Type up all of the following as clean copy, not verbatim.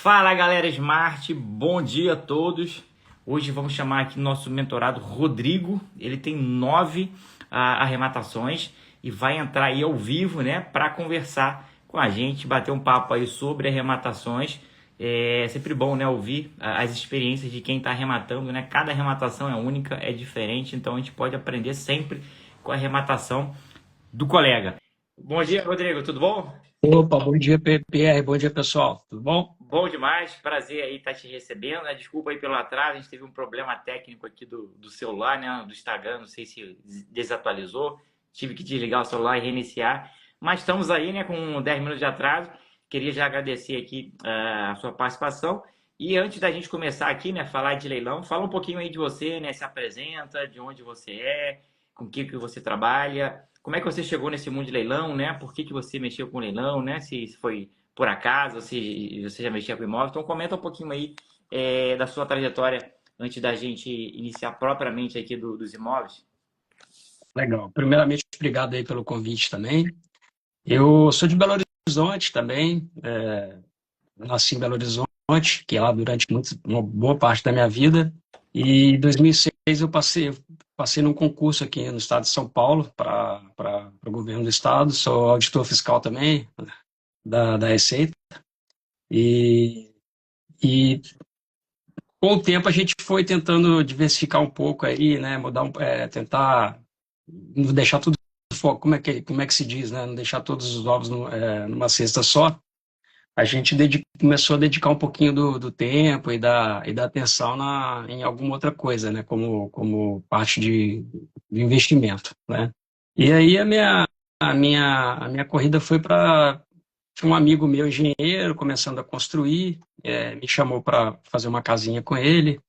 Fala galera Smart, bom dia a todos. Hoje vamos chamar aqui nosso mentorado Rodrigo. Ele tem 9 arrematações e vai entrar aí ao vivo, né, para conversar com a gente, bater um papo aí sobre arrematações. É sempre bom, né, ouvir as experiências de quem está arrematando, né? Cada arrematação é única, é diferente, então a gente pode aprender sempre com a arrematação do colega. Bom dia, Rodrigo, tudo bom? Opa, bom dia, Pierre, bom dia, pessoal. Tudo bom? Bom demais, prazer aí estar te recebendo, né? Desculpa aí pelo atraso, a gente teve um problema técnico aqui do celular, né? Do Instagram, não sei se desatualizou, tive que desligar o celular e reiniciar, mas estamos aí, né? Com 10 minutos de atraso, queria já agradecer aqui a sua participação. E antes da gente começar aqui, né? Falar de leilão, fala um pouquinho aí de você, né? Se apresenta, de onde você é, com o que você trabalha, como é que você chegou nesse mundo de leilão, né? Por que você mexeu com leilão, né? Se foi por acaso, se você já mexia com imóvel. Então comenta um pouquinho aí da sua trajetória antes da gente iniciar propriamente aqui dos imóveis. Legal. Primeiramente, obrigado aí pelo convite também. Eu sou de Belo Horizonte também, nasci em Belo Horizonte, que é lá durante uma boa parte da minha vida. E em 2006 eu passei num concurso aqui no estado de São Paulo para o governo do estado. Sou auditor fiscal também da Receita. E, e com o tempo a gente foi tentando diversificar um pouco aí, né? Tentar não deixar tudo como é que se diz, né? Não deixar todos os ovos numa cesta só. A gente começou a dedicar um pouquinho do tempo e da atenção em alguma outra coisa, né? Como parte de investimento, né? E aí a minha corrida foi para tinha um amigo meu, engenheiro, começando a construir, me chamou para fazer uma casinha com ele.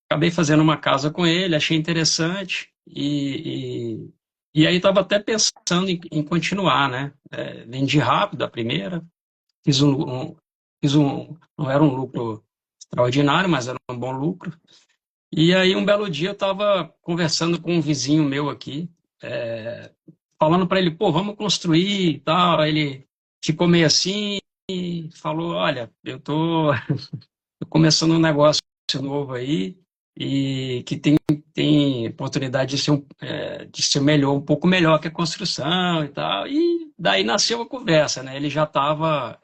Acabei fazendo uma casa com ele, achei interessante e aí estava até pensando em continuar, né? Vendi rápido a primeira, fiz não era um lucro extraordinário, mas era um bom lucro. E aí um belo dia eu estava conversando com um vizinho meu aqui, falando para ele, pô, vamos construir e tal. Aí ele ficou meio assim e falou, olha, tô começando um negócio novo aí e que tem oportunidade de ser melhor, um pouco melhor que a construção e tal. E daí nasceu a conversa, né? Ele já tava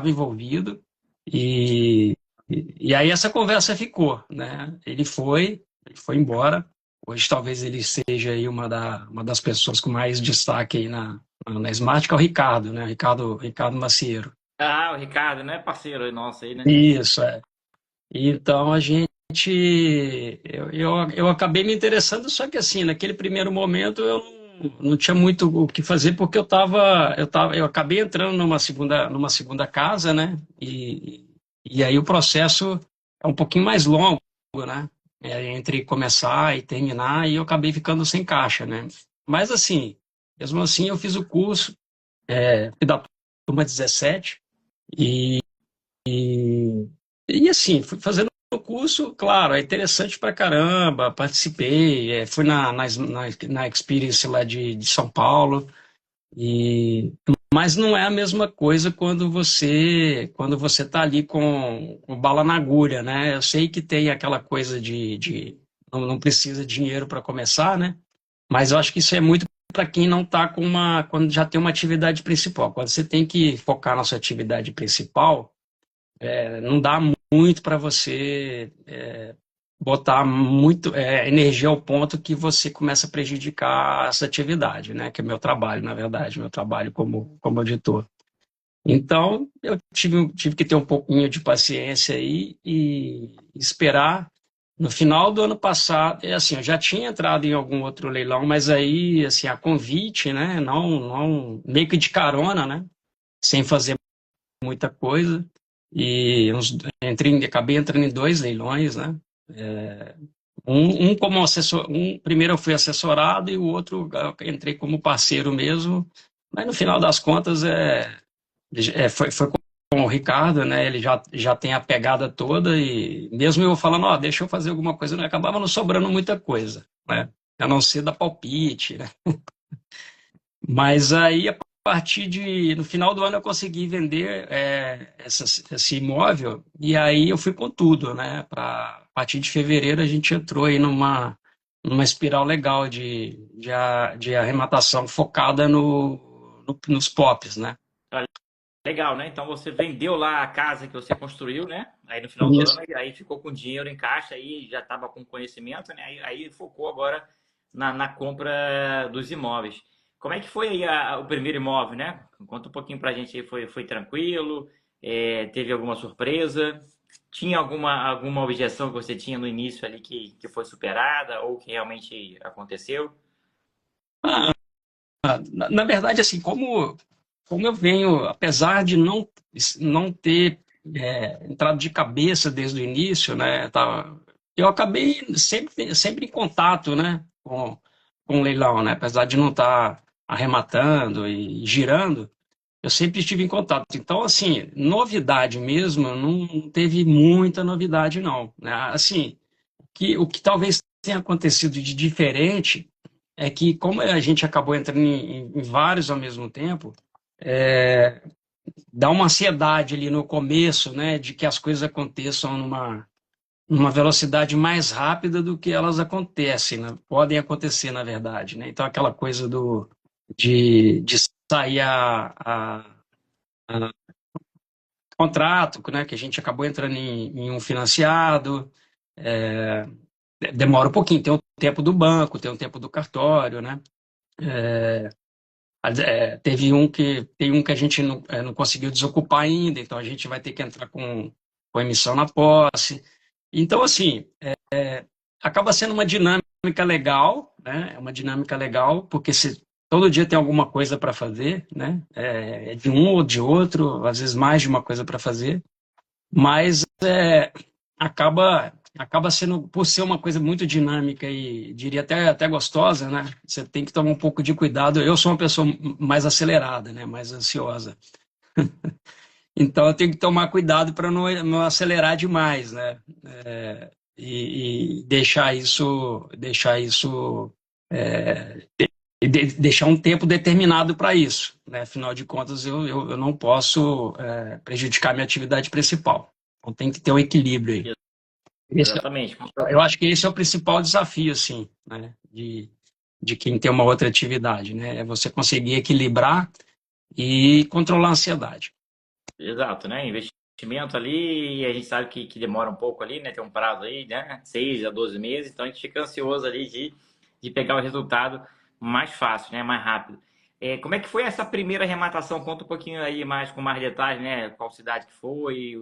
envolvido e, e aí essa conversa ficou, né? Ele foi embora. Hoje talvez ele seja aí uma das pessoas com mais destaque aí na Smart, que é o Ricardo, né? Ricardo Maciero. Ah, o Ricardo, né? Parceiro nosso aí, né? Isso, é. Então eu acabei me interessando, só que assim, naquele primeiro momento eu não tinha muito o que fazer porque eu acabei entrando numa segunda casa, né? E aí o processo é um pouquinho mais longo, né? Entre começar e terminar, e eu acabei ficando sem caixa, né? Mas assim, mesmo assim eu fiz o curso, fui da turma 17 e e assim, fui fazendo o curso, claro, é interessante pra caramba, participei, fui na Experience lá de São Paulo, mas não é a mesma coisa quando você tá ali com bala na agulha, né? Eu sei que tem aquela coisa não precisa de dinheiro para começar, né? Mas eu acho que isso é muito para quem não tá quando já tem uma atividade principal. Quando você tem que focar na sua atividade principal, não dá muito para você botar muito energia ao ponto que você começa a prejudicar essa atividade, né? Que é meu trabalho, na verdade, meu trabalho como auditor. Então, eu tive que ter um pouquinho de paciência aí e esperar. No final do ano passado, assim, eu já tinha entrado em algum outro leilão, mas aí, assim, a convite, né? Não, meio que de carona, né? Sem fazer muita coisa. Acabei entrando em 2 leilões, né? Um como assessor, primeiro eu fui assessorado e o outro eu entrei como parceiro mesmo, mas no final das contas foi com o Ricardo, né? Ele já tem a pegada toda e mesmo eu falando, ó, deixa eu fazer alguma coisa, não acabava não sobrando muita coisa, né? A não ser dar palpite, né? Mas aí partir no final do ano eu consegui vender esse imóvel e aí eu fui com tudo, né? A partir de fevereiro a gente entrou aí numa espiral legal de arrematação focada nos POPs, né? Legal, né? Então você vendeu lá a casa que você construiu, né? Aí no final do ano, aí ficou com dinheiro em caixa, aí já estava com conhecimento, né? Aí focou agora na compra dos imóveis. Como é que foi aí o primeiro imóvel, né? Conta um pouquinho pra gente aí, foi tranquilo? Teve alguma surpresa? Tinha alguma objeção que você tinha no início ali que foi superada ou que realmente aconteceu? Na verdade, assim, como eu venho, apesar de não ter entrado de cabeça desde o início, né, eu acabei sempre em contato, né, com o leilão, né, apesar de não estar arrematando e girando, eu sempre estive em contato. Então, assim, novidade mesmo, não teve muita novidade, não, né, assim, o que talvez tenha acontecido de diferente é que, como a gente acabou entrando em vários ao mesmo tempo, dá uma ansiedade ali no começo, né, de que as coisas aconteçam numa velocidade mais rápida do que elas acontecem, né? Podem acontecer, na verdade, né? Então, aquela coisa de sair a contrato, né, que a gente acabou entrando em um financiado, é, demora um pouquinho, tem o tempo do banco, tem o tempo do cartório, né? Tem um que a gente não conseguiu desocupar ainda, então a gente vai ter que entrar com emissão na posse. Então, assim, acaba sendo uma dinâmica legal, né? É uma dinâmica legal, porque se todo dia tem alguma coisa para fazer, né? É de um ou de outro, às vezes mais de uma coisa para fazer, mas acaba sendo, por ser uma coisa muito dinâmica e diria até gostosa, né? Você tem que tomar um pouco de cuidado. Eu sou uma pessoa mais acelerada, né? Mais ansiosa. Então eu tenho que tomar cuidado para não acelerar demais, né? E deixar um tempo determinado para isso, né? Afinal de contas, eu não posso prejudicar minha atividade principal. Então tem que ter um equilíbrio aí. Esse, Exatamente. eu acho que esse é o principal desafio, assim, né? De quem tem uma outra atividade, né? É você conseguir equilibrar e controlar a ansiedade. Exato, né? Investimento ali, a gente sabe que demora um pouco ali, né? Tem um prazo aí, né? 6 a 12 meses, então a gente fica ansioso ali de pegar o resultado mais fácil, né? Mais rápido. Como é que foi essa primeira arrematação? Conta um pouquinho aí mais com mais detalhes, né? Qual cidade que foi,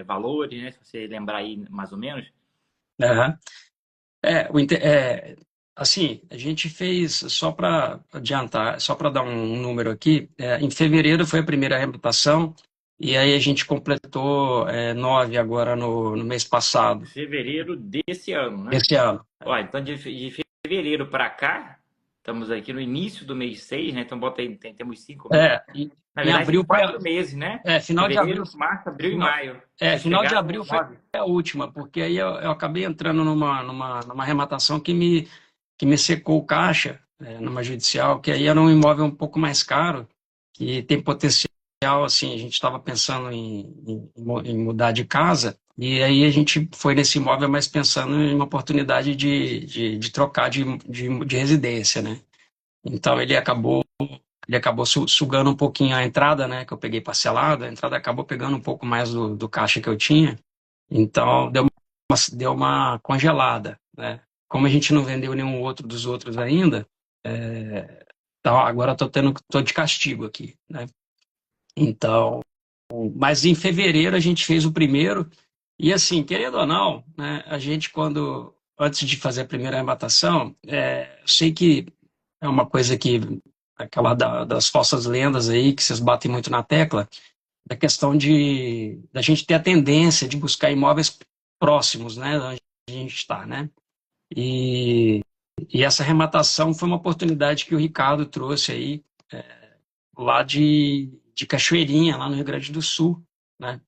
valores, né? Se você lembrar aí mais ou menos. Aham. Assim, a gente fez, só para adiantar, só para dar um número aqui, em fevereiro foi a primeira arrebentação, e aí a gente completou 9 agora no mês passado, Fevereiro desse ano, né? esse ano. Ó, então de fevereiro para cá, estamos aqui no início do mês 6, né? Então bota aí, temos 5 meses. Na Em verdade, tem abril foi 4 meses, né? final de abril, Fevereiro, março, abril e final, maio. Vocês final de pegaram abril foi 9. a última, porque aí eu acabei entrando numa arrematação que me secou o caixa, numa judicial, que aí era um imóvel um pouco mais caro, que tem potencial, assim, a gente estava pensando em mudar de casa, e aí a gente foi nesse imóvel, mas pensando em uma oportunidade de trocar de residência, né? Então ele acabou sugando um pouquinho a entrada, né, que eu peguei parcelado, a entrada acabou pegando um pouco mais do caixa que eu tinha, então deu uma congelada, né? Como a gente não vendeu nenhum outro dos outros ainda, então agora tô de castigo aqui, né? Então, mas em fevereiro a gente fez o primeiro, e assim, querendo ou não, né, a gente antes de fazer a primeira arrebatação, eu sei que é uma coisa que aquela das falsas lendas aí que vocês batem muito na tecla, da questão da gente ter a tendência de buscar imóveis próximos, né, de onde a gente está, né? E, e essa arrematação foi uma oportunidade que o Ricardo trouxe aí, lá de Cachoeirinha, lá no Rio Grande do Sul, né?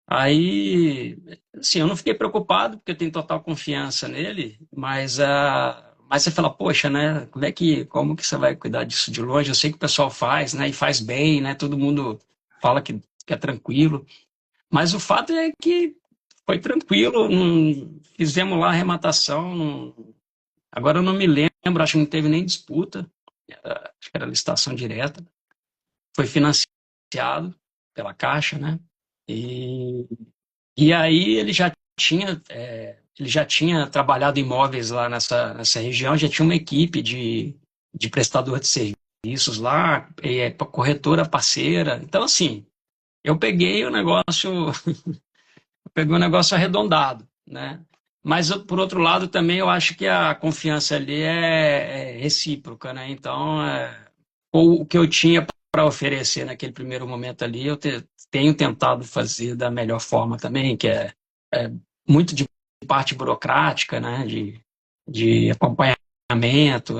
Aí, assim, eu não fiquei preocupado, porque eu tenho total confiança nele, mas mas você fala, poxa, né? Como que você vai cuidar disso de longe? Eu sei que o pessoal faz, né? E faz bem, né? Todo mundo fala que é tranquilo. Mas o fato é que foi tranquilo, fizemos lá a arrematação. Agora eu não me lembro, acho que não teve nem disputa, acho que era licitação direta. Foi financiado pela Caixa, né? E, e aí ele já tinha trabalhado em imóveis lá nessa região, já tinha uma equipe de prestador de serviços lá, corretora parceira. Então, assim, eu peguei o negócio, peguei o negócio arredondado, né? Mas, por outro lado, também eu acho que a confiança ali é recíproca, né? Então, o que eu tinha para oferecer naquele primeiro momento ali, tenho tentado fazer da melhor forma também, que é muito de parte burocrática, né? De acompanhamento,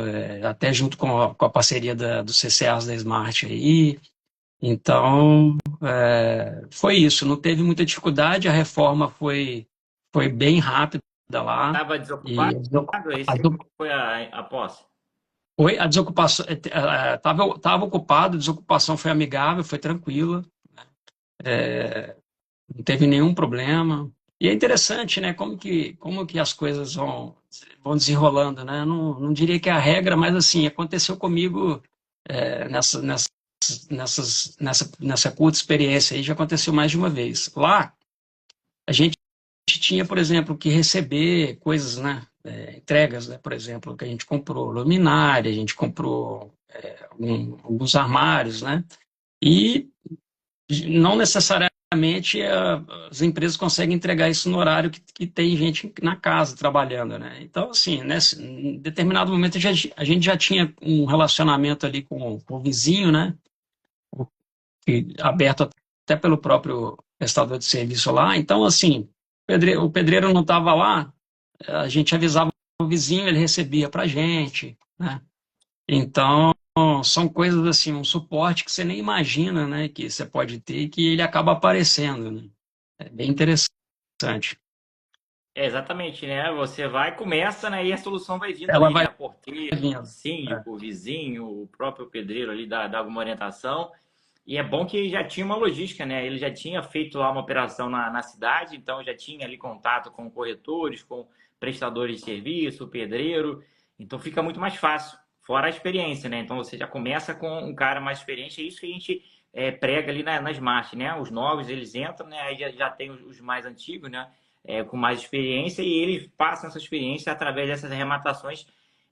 até junto com a parceria do CCAs da Smart aí. Então, foi isso. Não teve muita dificuldade, a reforma foi bem rápida lá. Estava E desocupado? a, Esse foi a posse? Oi, a desocupação estava ocupado, a desocupação foi amigável, foi tranquila, não teve nenhum problema. E é interessante, né, como que as coisas vão desenrolando, né? Não diria que é a regra, mas assim, aconteceu comigo nessa curta experiência aí, já aconteceu mais de uma vez. Lá, a gente tinha, por exemplo, que receber coisas, né? Entregas, né? Por exemplo, que a gente comprou luminária, a gente comprou alguns armários, né? E não necessariamente as empresas conseguem entregar isso no horário que tem gente na casa trabalhando, né? Então, assim, em determinado momento a gente já tinha um relacionamento ali com o vizinho, né? Aberto até pelo próprio prestador de serviço lá. Então, assim, o pedreiro não estava lá, a gente avisava o vizinho, ele recebia para a gente, né? Então, são coisas assim, um suporte que você nem imagina, né, que você pode ter e que ele acaba aparecendo, né? É bem interessante. É, exatamente, né? Você vai, começa, né? E a solução vai vindo Ela ali, vai né? Porteiro, vindo. É. síndico, vizinho, o próprio pedreiro ali dá alguma orientação. E é bom que já tinha uma logística, né? Ele já tinha feito lá uma operação na cidade, então já tinha ali contato com corretores, com prestadores de serviço, pedreiro. Então fica muito mais fácil, fora a experiência, né? Então você já começa com um cara mais experiente, é isso que a gente prega ali na Smart, né? Os novos, eles entram, né? Aí já tem os mais antigos, né? Com mais experiência e eles passam essa experiência através dessas arrematações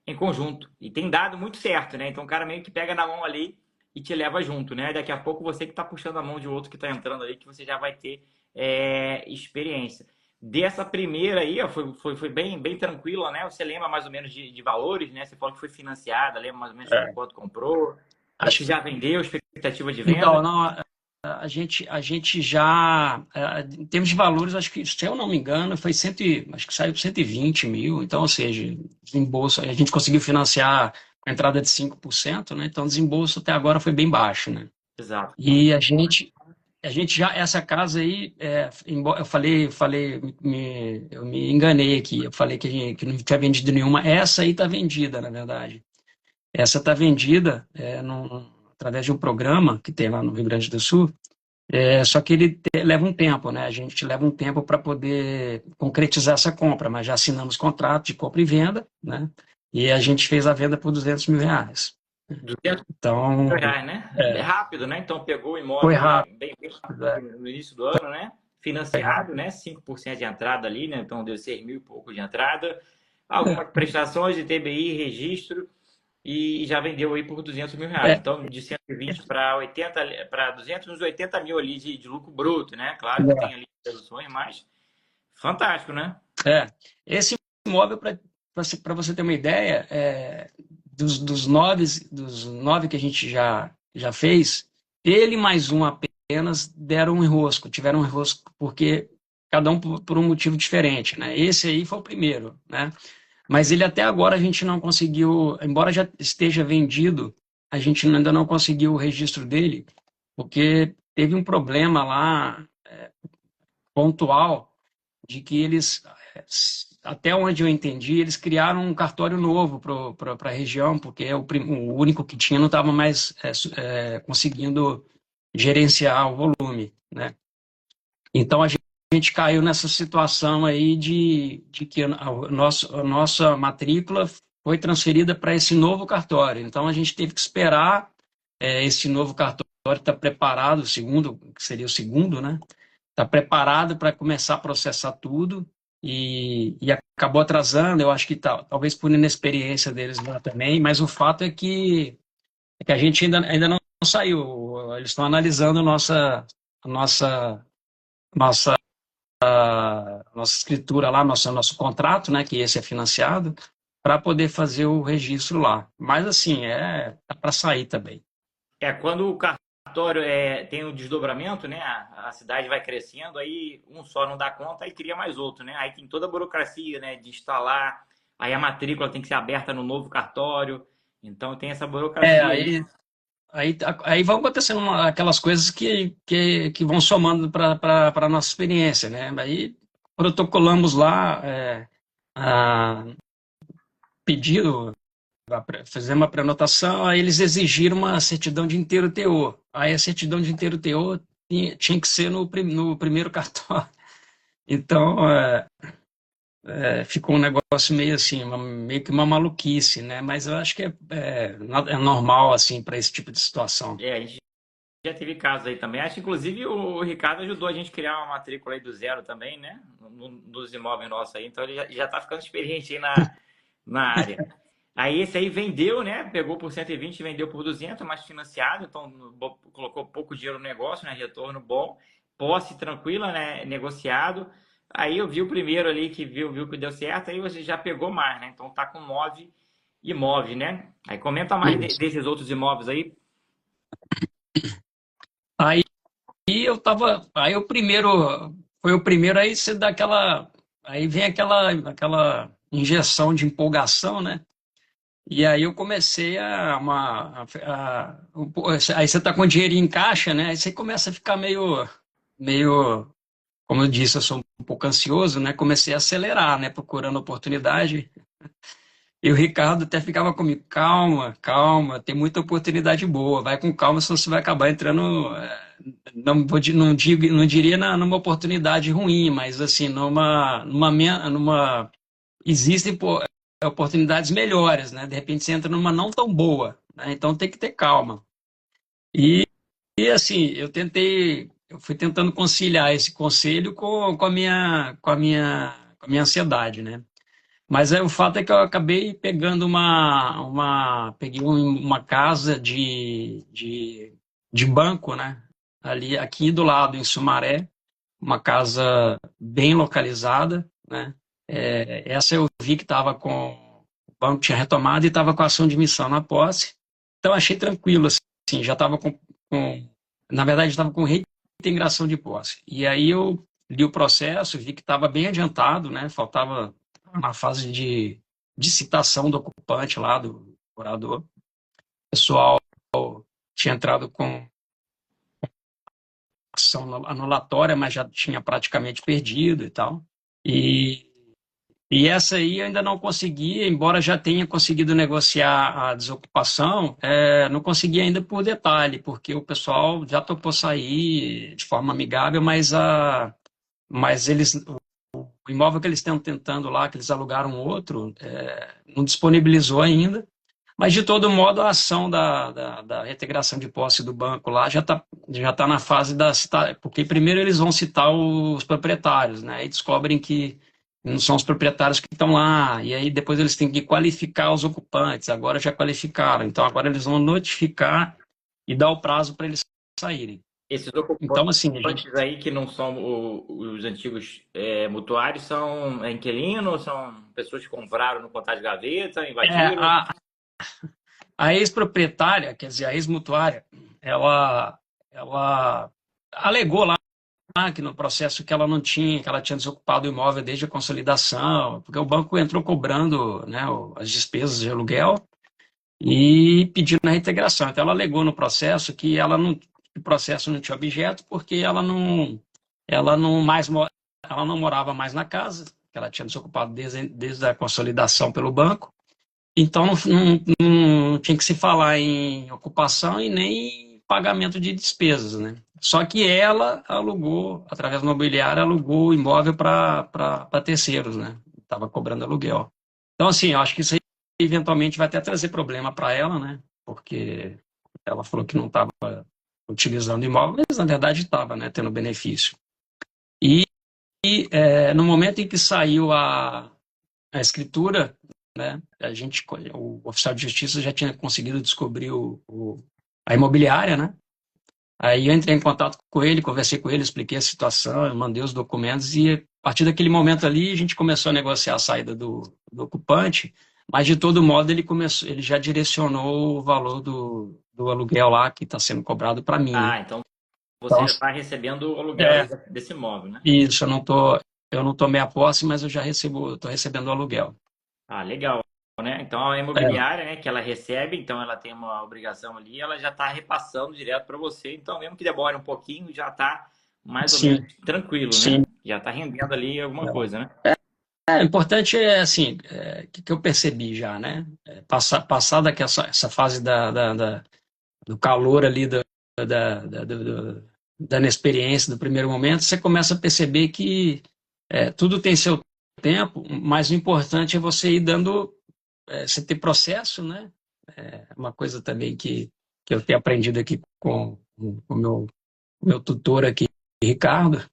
em conjunto. E tem dado muito certo, né? Então o cara meio que pega na mão ali e te leva junto, né? Daqui a pouco você que está puxando a mão de outro que está entrando ali, que você já vai ter experiência. Dessa primeira aí, ó, foi bem tranquila, né? Você lembra mais ou menos de valores, né? Você falou que foi financiada, lembra mais ou menos É. quanto comprou? Acho Se que, já vendeu, expectativa de então, venda? não, a gente já, em termos de valores, acho que, se eu não me engano, acho que saiu por 120 mil, então, ou seja, desembolso, a gente conseguiu financiar a entrada de 5%, né? Então, o desembolso até agora foi bem baixo, né? Exato. E a gente já, essa casa aí, eu eu me enganei aqui, eu falei que não tinha vendido nenhuma, essa aí está vendida, na verdade. Essa está vendida através de um programa que tem lá no Rio Grande do Sul, só que ele leva um tempo, né? A gente leva um tempo para poder concretizar essa compra, mas já assinamos contrato de compra e venda, né? E a gente fez a venda por R$ 200 mil. 200 Então, reais, né? É é, rápido, né? Então pegou o foi imóvel ali rápido, bem é, no início do ano, né? foi Financiado, rápido. né? 5% de entrada ali, né? Então deu 6 mil e pouco de entrada. Algumas prestações de TBI, registro, e já vendeu aí por 200 mil reais. É, Então, de 120 para 80, para 200, uns 80 mil ali de lucro bruto, né? Claro que tem ali reduções, mas fantástico, né? esse imóvel, para você ter uma ideia, dos nove que a gente já fez, ele mais um apenas deram um enrosco, tiveram um enrosco, porque cada um por um motivo diferente, né? Esse aí foi o primeiro, né? Mas ele até agora a gente não conseguiu, embora já esteja vendido, a gente ainda não conseguiu o registro dele, porque teve um problema lá pontual de que eles até onde eu entendi, eles criaram um cartório novo para a região, porque o único que tinha não estava mais conseguindo gerenciar o volume, né? Então a gente caiu nessa situação aí de que a nossa matrícula foi transferida para esse novo cartório. Então a gente teve que esperar esse novo cartório estar preparado, o segundo, que seria o segundo, né? Está preparado para começar a processar tudo e acabou atrasando. Eu acho que talvez por inexperiência deles lá também, mas o fato é que a gente ainda não saiu. Eles estão analisando nossa, nossa, nossa escritura lá, nosso contrato, né, que esse é financiado, para poder fazer o registro lá. Mas assim, tá para sair também. Quando o cartório tem o desdobramento, né? A cidade vai crescendo, aí um só não dá conta, aí cria mais outro, né? Aí tem toda a burocracia, né? De instalar, aí a matrícula tem que ser aberta no novo cartório, então tem essa burocracia aí. Aí vão acontecendo aquelas coisas que vão somando para a nossa experiência, né? Aí protocolamos lá pedido, fizemos uma prenotação, aí eles exigiram uma certidão de inteiro teor. Aí a certidão de inteiro teor tinha que ser no primeiro cartório. Então, ficou um negócio meio assim, meio que uma maluquice, né? Mas eu acho que é normal, assim, para esse tipo de situação. A gente já teve casos aí também. Acho que inclusive o Ricardo ajudou a gente a criar uma matrícula aí do zero também, né? Dos imóveis nossos aí. Então ele já tá ficando experiente aí na área. Aí esse aí vendeu, né? Pegou por 120 e vendeu por 200, mas financiado. Então colocou pouco dinheiro no negócio, né? Retorno bom. Posse tranquila, né? Negociado. Aí eu vi o primeiro ali que viu que deu certo. Aí você já pegou mais, né? Então tá com 9 imóveis, né? Aí comenta mais desses outros imóveis aí. Aí eu tava. Aí o primeiro. Foi o primeiro, aí você dá aquela. Aí vem aquela injeção de empolgação, né? E aí eu comecei aí você tá com dinheiro em caixa, né? Aí você começa a ficar meio, como eu disse, eu sou um pouco ansioso, né? Comecei a acelerar, né? Procurando oportunidade. E o Ricardo até ficava comigo, calma, calma, tem muita oportunidade boa, vai com calma, senão você vai acabar entrando, não diria numa oportunidade ruim, mas assim, existem oportunidades melhores, né? De repente você entra numa não tão boa, né? Então tem que ter calma. E assim, eu fui tentando conciliar esse conselho com a minha ansiedade, né? Mas o fato é que eu acabei pegando peguei uma casa de banco, né? Ali, aqui do lado, em Sumaré, uma casa bem localizada, né? Essa eu vi que estava o banco tinha retomado e estava com a ação de missão na posse. Então achei tranquilo, assim, já estava na verdade estava com reintegração de posse. E aí eu li o processo, vi que estava bem adiantado, né? Faltava na fase de citação do ocupante lá, do morador. O pessoal tinha entrado com ação anulatória, mas já tinha praticamente perdido e tal. E essa aí eu ainda não consegui, embora já tenha conseguido negociar a desocupação, não consegui ainda por detalhe, porque o pessoal já topou sair de forma amigável, mas o imóvel que eles estão tentando lá, que eles alugaram outro, não disponibilizou ainda. Mas, de todo modo, a ação da reintegração de posse do banco lá já tá na fase porque primeiro eles vão citar os proprietários, né? E descobrem que não são os proprietários que estão lá, e aí depois eles têm que qualificar os ocupantes, agora já qualificaram, então agora eles vão notificar e dar o prazo para eles saírem. Esses ocupantes Então, assim, aí que não são os antigos mutuários, são inquilinos, são pessoas que compraram no contar de gaveta, invadiram? A ex-proprietária, quer dizer, a ex-mutuária, ela alegou lá que no processo que ela não tinha, que ela tinha desocupado o imóvel desde a consolidação, porque o banco entrou cobrando, né, as despesas de aluguel e pedindo a reintegração. Então ela alegou no processo que o processo não tinha objeto porque ela não morava mais na casa, que ela tinha desocupado desde a consolidação pelo banco. Então, não tinha que se falar em ocupação e nem em pagamento de despesas, né? Só que ela alugou, através do imobiliário, alugou o imóvel para terceiros, né? Estava cobrando aluguel. Então, assim, eu acho que isso aí eventualmente vai até trazer problema para ela, né? Porque ela falou que não estava utilizando o imóvel, mas na verdade estava, né? Tendo benefício. E no momento em que saiu a escritura, né? O oficial de justiça já tinha conseguido descobrir a imobiliária, né? Aí eu entrei em contato com ele, conversei com ele, expliquei a situação, eu mandei os documentos e a partir daquele momento ali a gente começou a negociar a saída do ocupante, mas de todo modo ele já direcionou o valor do aluguel lá que está sendo cobrado para mim, né? Ah, então você Então, já está recebendo o aluguel é, desse imóvel, né? isso, eu não tomei a posse, mas eu já estou recebendo o aluguel. Ah, legal, né? Então a É, imobiliária, né, que ela recebe, então ela tem uma obrigação ali, ela já está repassando direto para você. Então, mesmo que demore um pouquinho, já está mais ou menos sim, tranquilo, né? sim. Já está rendendo ali alguma coisa, né? O importante é assim, que eu percebi já, né? Passada que essa fase do calor ali da inexperiência do primeiro momento, você começa a perceber que tudo tem seu tempo, mas o importante é você ir dando, você ter processo, né? Uma coisa também que eu tenho aprendido aqui com o meu tutor aqui, Ricardo.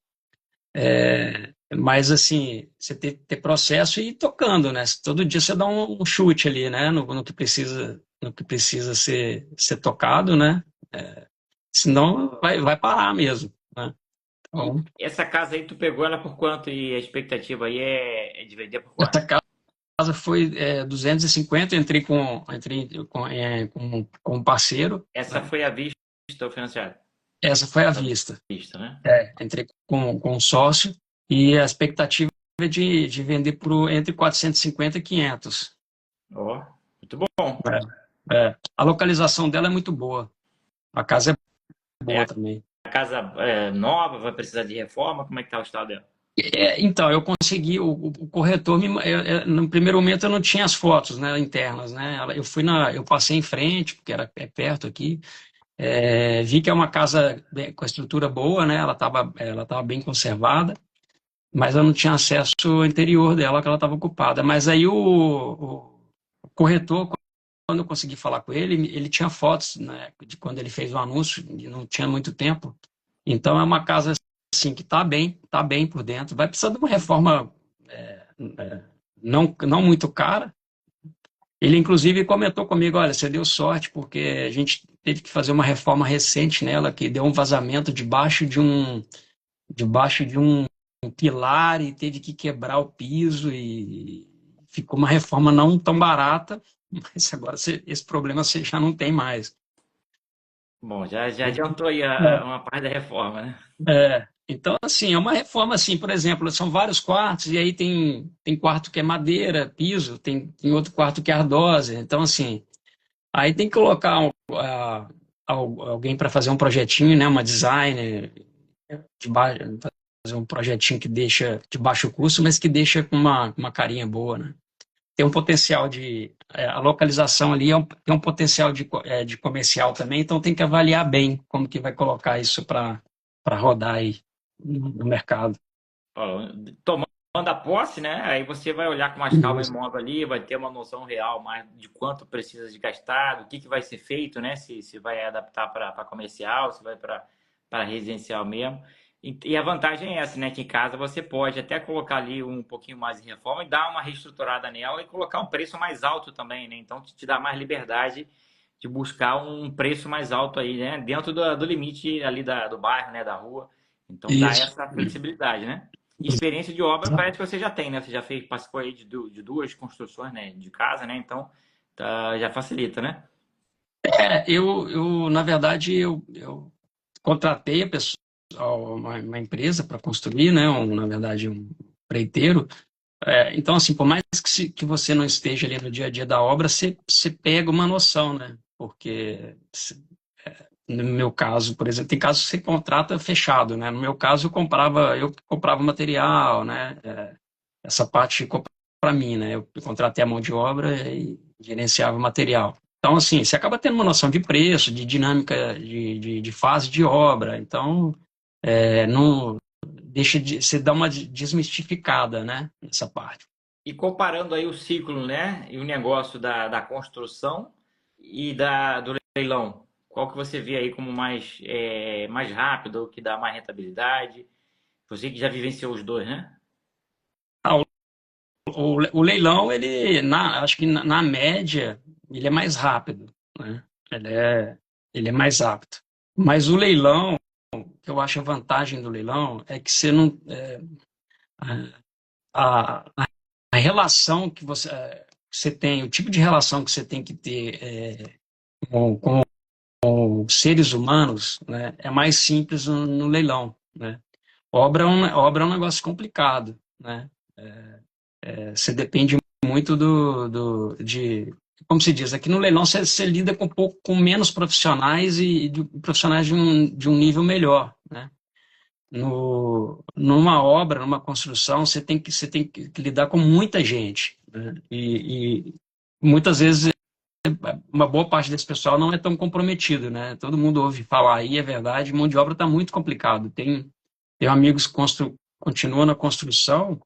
Mas assim, você ter processo e ir tocando, né? Todo dia você dá um chute ali, né? No que precisa ser tocado, né? Senão vai parar mesmo, né? E Então, essa casa aí, tu pegou ela por quanto e a expectativa aí é de vender por quanto? essa casa foi 250, entrei com um parceiro, Essa né? foi a vista ou financiada? Essa foi à A vista. vista, né? Entrei com um sócio e a expectativa é de vender por entre 450 e 500. Ó, muito bom. A localização dela é muito boa. A casa é É boa também. a casa nova, vai precisar de reforma? Como é que tá o estado dela? Então, eu consegui, o corretor, no primeiro momento eu não tinha as fotos, né, internas, né? Eu passei em frente, porque é perto aqui, vi que é uma casa com a estrutura boa, né? Ela tava bem conservada, mas eu não tinha acesso ao interior dela, que ela estava ocupada. Mas aí o corretor, quando eu consegui falar com ele tinha fotos, né, de quando ele fez o anúncio, e não tinha muito tempo. Então é uma casa assim que tá bem por dentro. Vai precisar de uma reforma não muito cara. Ele inclusive comentou comigo, olha, você deu sorte porque a gente teve que fazer uma reforma recente nela que deu um vazamento debaixo de um pilar e teve que quebrar o piso e ficou uma reforma não tão barata, mas agora esse problema você já não tem mais. Bom, já adiantou aí uma parte da reforma, né? Então, assim, é uma reforma assim, por exemplo, são vários quartos e aí tem quarto que é madeira, piso, tem outro quarto que é ardósia. Então, assim, aí tem que colocar alguém para fazer um projetinho, né, uma designer, fazer um projetinho que deixa de baixo custo, mas que deixa com uma carinha boa, né? Tem um potencial a localização ali tem um potencial de comercial também, então tem que avaliar bem como que vai colocar isso para rodar aí no mercado. Ó, tomando a posse, né? Aí você vai olhar com mais calma o Isso. imóvel ali, vai ter uma noção real mais de quanto precisa de gastar, do que vai ser feito, né? Se vai adaptar para comercial, se vai para residencial mesmo. E a vantagem é essa, né? Que em casa você pode até colocar ali um pouquinho mais de reforma e dar uma reestruturada nela e colocar um preço mais alto também, né? Então te dá mais liberdade de buscar um preço mais alto aí, né? Dentro do limite ali do bairro, né? Da rua. Então dá Isso. essa flexibilidade, né? Experiência de obra parece que você já tem, né? Você já participou aí de duas construções, né? De casa, né? Então já facilita, né? Na verdade, eu contratei a pessoa, uma empresa para construir, né? Na verdade, um empreiteiro. Então, assim, por mais que você não esteja ali no dia a dia da obra, você pega uma noção, né? Porque, no meu caso, por exemplo, tem casos que você contrata fechado, né? No meu caso, eu comprava material, né? essa parte ficou para mim, né? Eu contratei a mão de obra e gerenciava o material. Então, assim, você acaba tendo uma noção de preço, de dinâmica, de fase de obra. Então, não deixa de você dar uma desmistificada, né? Nessa parte. E comparando aí o ciclo, né, e o negócio da construção e do leilão, qual que você vê aí como mais rápido, que dá mais rentabilidade? Você que já vivenciou os dois, né? Ah, o leilão, acho que na média, ele é mais rápido, né? Ele é mais apto. Mas o leilão, que eu acho a vantagem do leilão é que você não. A, a relação que você tem, o tipo de relação que você tem que ter com os seres humanos, né, é mais simples no leilão, né? Obra é um negócio complicado, né? Você depende muito como se diz, aqui no leilão você lida com um pouco com menos profissionais e de profissionais de um nível melhor, né? Numa obra, numa construção, você tem que lidar com muita gente, né? E muitas vezes uma boa parte desse pessoal não é tão comprometido, né? Todo mundo ouve falar aí, é verdade, mão de obra está muito complicado. Tem amigos que continuam na construção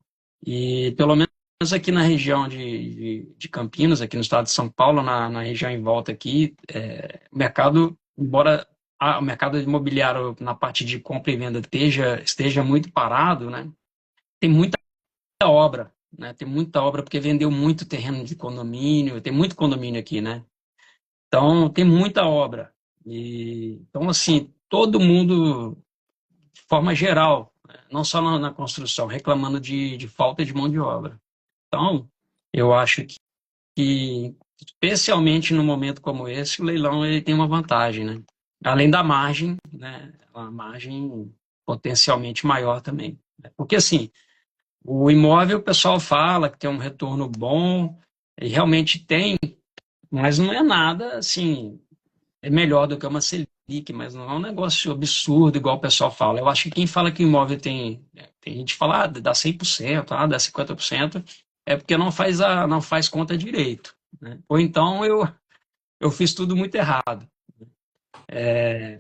e pelo menos aqui na região de Campinas, aqui no estado de São Paulo, na região em volta aqui, o mercado, embora o mercado imobiliário na parte de compra e venda esteja muito parado, né? Tem muita obra, né? Tem muita obra porque vendeu muito terreno de condomínio, tem muito condomínio aqui, né? Então tem muita obra. Então assim, todo mundo de forma geral, né, não só na construção, reclamando de falta de mão de obra. Então, eu acho que, especialmente num momento como esse, o leilão ele tem uma vantagem, né? Além da margem, né? Uma margem potencialmente maior também. Porque, assim, o imóvel, o pessoal fala que tem um retorno bom, e realmente tem, mas não é nada, assim, é melhor do que uma Selic, mas não é um negócio absurdo, igual o pessoal fala. Eu acho que quem fala que o imóvel tem gente que fala, dá 100%, dá 50%, é porque não faz conta direito, né? Ou então eu fiz tudo muito errado.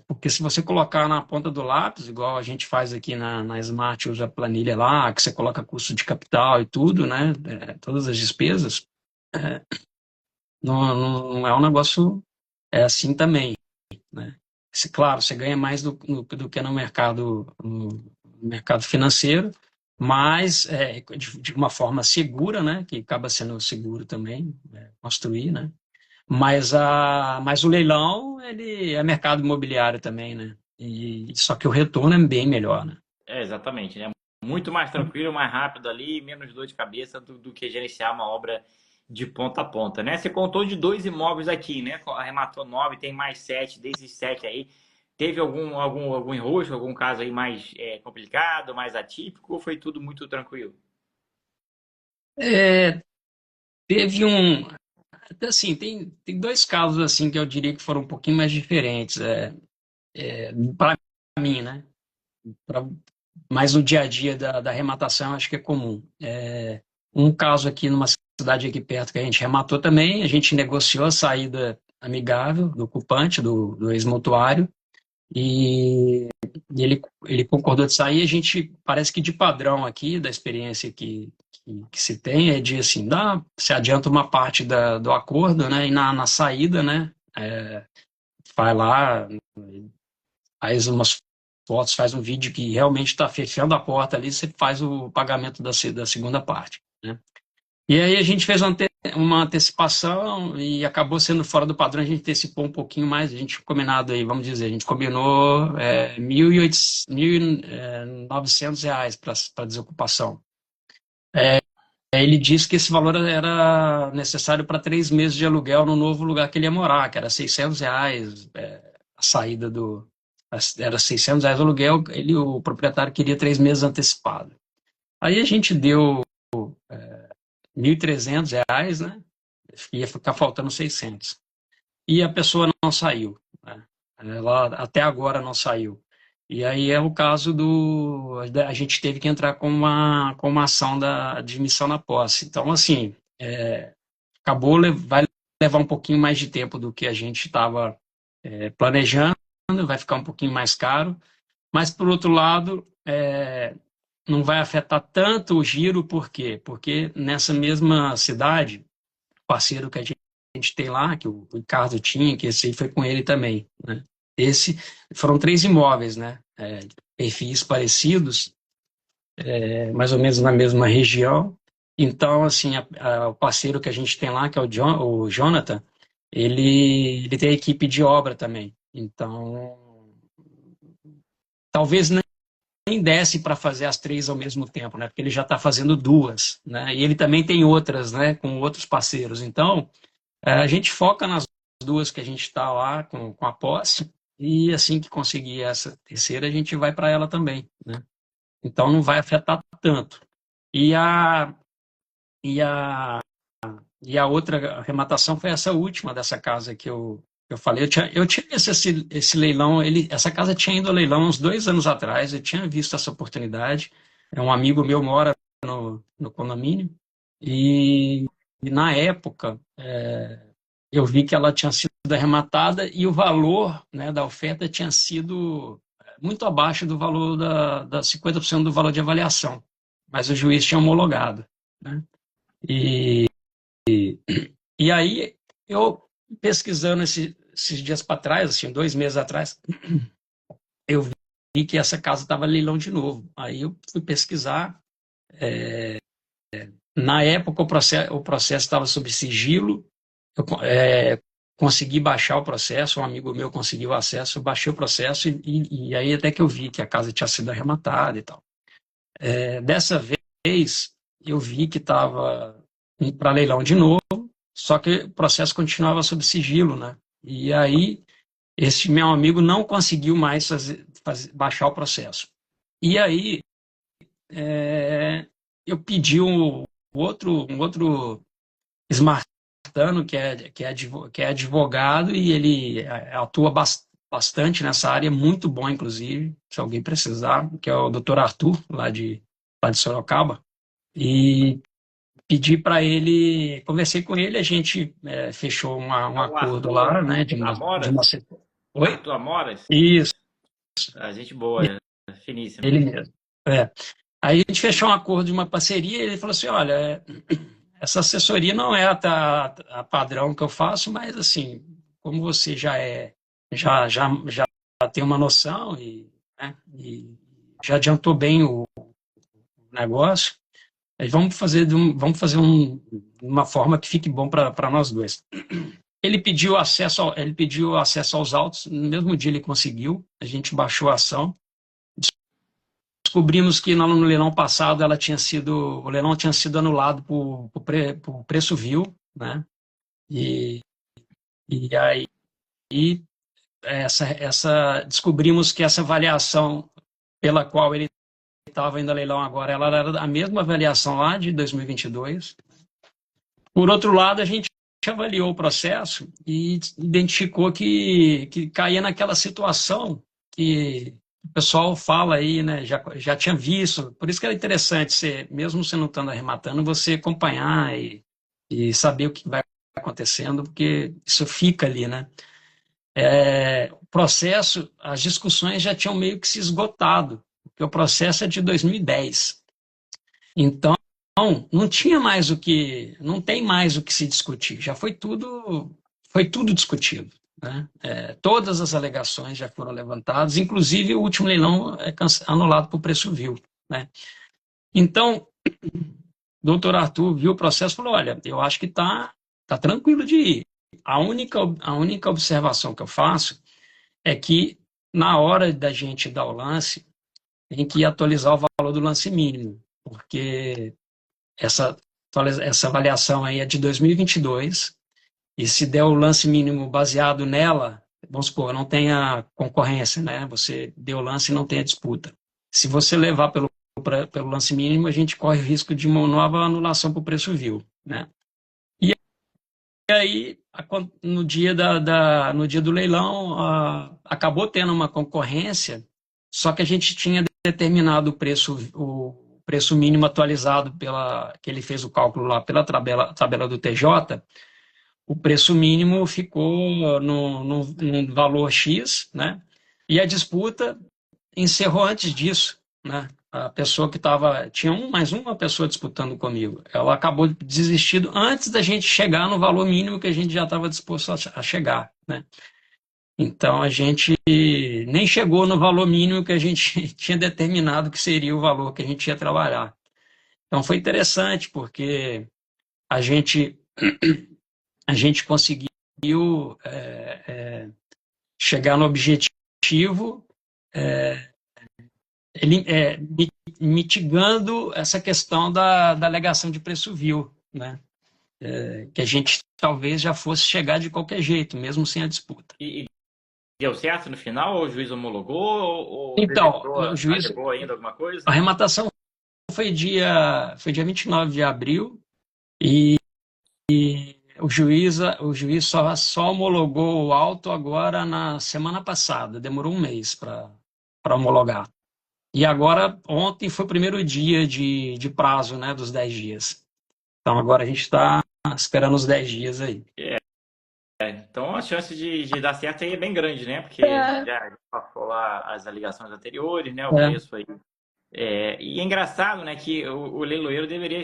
Porque se você colocar na ponta do lápis, igual a gente faz aqui na Smart, usa a planilha lá, que você coloca custo de capital e tudo, né? Todas as despesas, não é um negócio assim também, né? Claro, você ganha mais do que no mercado financeiro, mas de uma forma segura, né? Que acaba sendo seguro também, construir, né? Mas o leilão, ele é mercado imobiliário também, né? Só que o retorno é bem melhor, né? É, exatamente, né? Muito mais tranquilo, mais rápido ali, menos dor de cabeça do que gerenciar uma obra de ponta a ponta, né? Você contou de dois imóveis aqui, né? Arrematou 9, tem mais 7, desses 7 aí. Teve algum enrosco, algum caso aí mais complicado, mais atípico, ou foi tudo muito tranquilo? É, teve um. Assim, tem dois casos assim que eu diria que foram um pouquinho mais diferentes. Para mim, né? Pra, mas no dia a dia da arrematação, acho que é comum. Um caso aqui numa cidade aqui perto que a gente rematou também, a gente negociou a saída amigável do ocupante, do ex-mutuário, e, ele concordou de sair. A gente, parece que de padrão aqui, da experiência que se tem, é de assim, se adianta uma parte do acordo, né, e na saída, né, vai lá, faz umas fotos, faz um vídeo que realmente está fechando a porta ali, você faz o pagamento da segunda parte, né? E aí a gente fez uma antecipação e acabou sendo fora do padrão, a gente antecipou um pouquinho mais, a gente combinado aí, vamos dizer, a gente combinou R$ 1.900 para desocupação. Ele disse que esse valor era necessário para 3 meses de aluguel no novo lugar que ele ia morar, que era R$ 600, a saída era R$ 600 o aluguel, o proprietário queria 3 meses antecipado. Aí a gente deu R$ 1.300, né? Ia ficar faltando 600. E a pessoa não saiu, né? Ela até agora não saiu. E aí é o caso a gente teve que entrar com uma ação da admissão na posse. Então, assim, vai levar um pouquinho mais de tempo do que a gente estava planejando, vai ficar um pouquinho mais caro, mas, por outro lado, não vai afetar tanto o giro, por quê? Porque nessa mesma cidade, o parceiro que a gente tem lá, que o Ricardo tinha, que esse aí foi com ele também, né? Esse, foram 3 imóveis, né? Perfis parecidos, mais ou menos na mesma região. Então, assim, o parceiro que a gente tem lá, que é o Jonathan, ele tem a equipe de obra também. Então, talvez nem desse para fazer as 3 ao mesmo tempo, né? Porque ele já está fazendo 2, né? E ele também tem outras, né? Com outros parceiros. Então, a gente foca nas 2 que a gente está lá com a posse, e assim que conseguir essa terceira, a gente vai para ela também, né? Então, não vai afetar tanto. E a, e a, e a outra arrematação foi essa última dessa casa que eu falei. Eu tinha visto esse leilão, essa casa tinha ido ao leilão uns 2 anos atrás, eu tinha visto essa oportunidade. Um amigo meu mora no condomínio, e na época eu vi que ela tinha sido arrematada e o valor, né, da oferta tinha sido muito abaixo do valor da 50% do valor de avaliação, mas o juiz tinha homologado, né? E, e aí, eu pesquisando esses dias para trás, assim, 2 meses atrás, eu vi que essa casa estava leilão de novo. Aí eu fui pesquisar. Na época, o processo estava sob sigilo. Eu consegui baixar o processo, um amigo meu conseguiu acesso, eu baixei o processo, e aí até que eu vi que a casa tinha sido arrematada e tal. Dessa vez, eu vi que estava para leilão de novo, só que o processo continuava sob sigilo, né? E aí, esse meu amigo não conseguiu mais baixar o processo. E aí, eu pedi um outro esmartano, que é advogado, e ele atua bastante nessa área, muito bom, inclusive, se alguém precisar, que é o Dr. Arthur, lá de Sorocaba. E pedi para ele, conversei com ele, a gente fechou um É o acordo Arthur lá, né, de uma. Amoras? Oi? Arthur Amoras? Isso, A gente boa, finíssimo. ele mesmo. É. Aí a gente fechou um acordo de uma parceria, e ele falou assim, olha, essa assessoria não é a padrão que eu faço, mas assim, como você já tem uma noção, né, e já adiantou bem o negócio, aí vamos fazer de uma forma que fique bom para nós dois. Ele pediu acesso aos autos, no mesmo dia ele conseguiu, a gente baixou a ação. Descobrimos que no leilão passado o leilão tinha sido anulado por preço vil, né? E, e aí descobrimos que essa avaliação pela qual ele estava indo a leilão agora, ela era a mesma avaliação lá de 2022. Por outro lado, a gente avaliou o processo e identificou que caía naquela situação que o pessoal fala aí, né? Já tinha visto. Por isso que é interessante, mesmo você não estando arrematando, você acompanhar e saber o que vai acontecendo, porque isso fica ali, né? O processo, as discussões já tinham meio que se esgotado, porque o processo é de 2010. Então, não tem mais o que se discutir. Já foi tudo discutido, né? Todas as alegações já foram levantadas, inclusive o último leilão é anulado por preço vil, né? Então, o doutor Arthur viu o processo e falou, olha, eu acho que tá tranquilo de ir. A única observação que eu faço é que, na hora da gente dar o lance, tem que atualizar o valor do lance mínimo, porque essa, essa avaliação aí é de 2022, e se der o lance mínimo baseado nela, vamos supor, não tenha concorrência, né? Você deu o lance e não tem a disputa. Se você levar pelo lance mínimo, a gente corre o risco de uma nova anulação por preço vil, né? E aí, no dia do leilão, acabou tendo uma concorrência, só que a gente tinha determinado o preço mínimo atualizado que ele fez o cálculo lá pela tabela do TJ, o preço mínimo ficou no valor X, né? E a disputa encerrou antes disso, né? A pessoa que estava, tinha mais uma pessoa disputando comigo. Ela acabou desistindo antes da gente chegar no valor mínimo que a gente já estava disposto a chegar, né? Então a gente nem chegou no valor mínimo que a gente tinha determinado que seria o valor que a gente ia trabalhar. Então foi interessante porque a gente a gente conseguiu chegar no objetivo, mitigando essa questão da alegação de preço vil, né? Que a gente talvez já fosse chegar de qualquer jeito, mesmo sem a disputa. E deu certo no final? Ou o juiz homologou? Ou Então, o juiz, alegou ainda alguma coisa? a arrematação foi dia 29 de abril e o juiz só homologou o auto agora na semana passada, demorou um mês para homologar. E agora, ontem foi o primeiro dia de prazo, né, dos 10 dias. Então agora a gente está esperando os 10 dias aí. Então a chance de dar certo aí é bem grande, né? Porque já passou lá as alegações anteriores, né? O preço aí. E é engraçado, né, que o leiloeiro deveria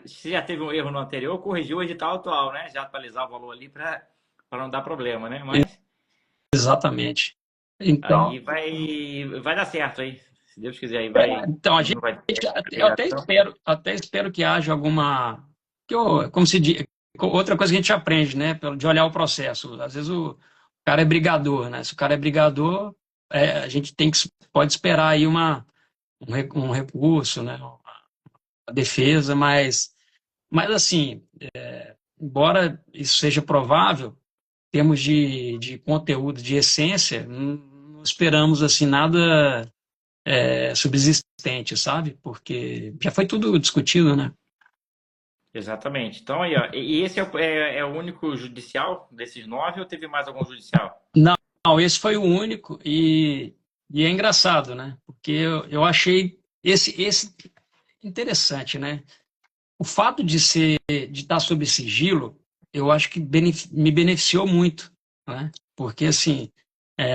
se já teve um erro no anterior, corrigir o edital atual, né? Já atualizar o valor ali para não dar problema, né? Mas Exatamente. Então, aí vai dar certo aí. Se Deus quiser, aí vai. então a gente, Não vai ter eu obrigação. até espero que haja alguma, como se diz, outra coisa que a gente aprende, né, de olhar o processo. Às vezes o cara é brigador, né? Se o cara é brigador, a gente pode esperar aí um recurso, né, uma defesa, mas assim, embora isso seja provável, em termos de conteúdo, de essência, não esperamos assim nada subsistente, sabe? Porque já foi tudo discutido, né? Exatamente. Então aí, ó. E esse é o único judicial desses 9 ou teve mais algum judicial? Não, esse foi o único e é engraçado, né? Porque eu achei esse interessante, né? O fato de estar sob sigilo, eu acho que me beneficiou muito, né? Porque assim,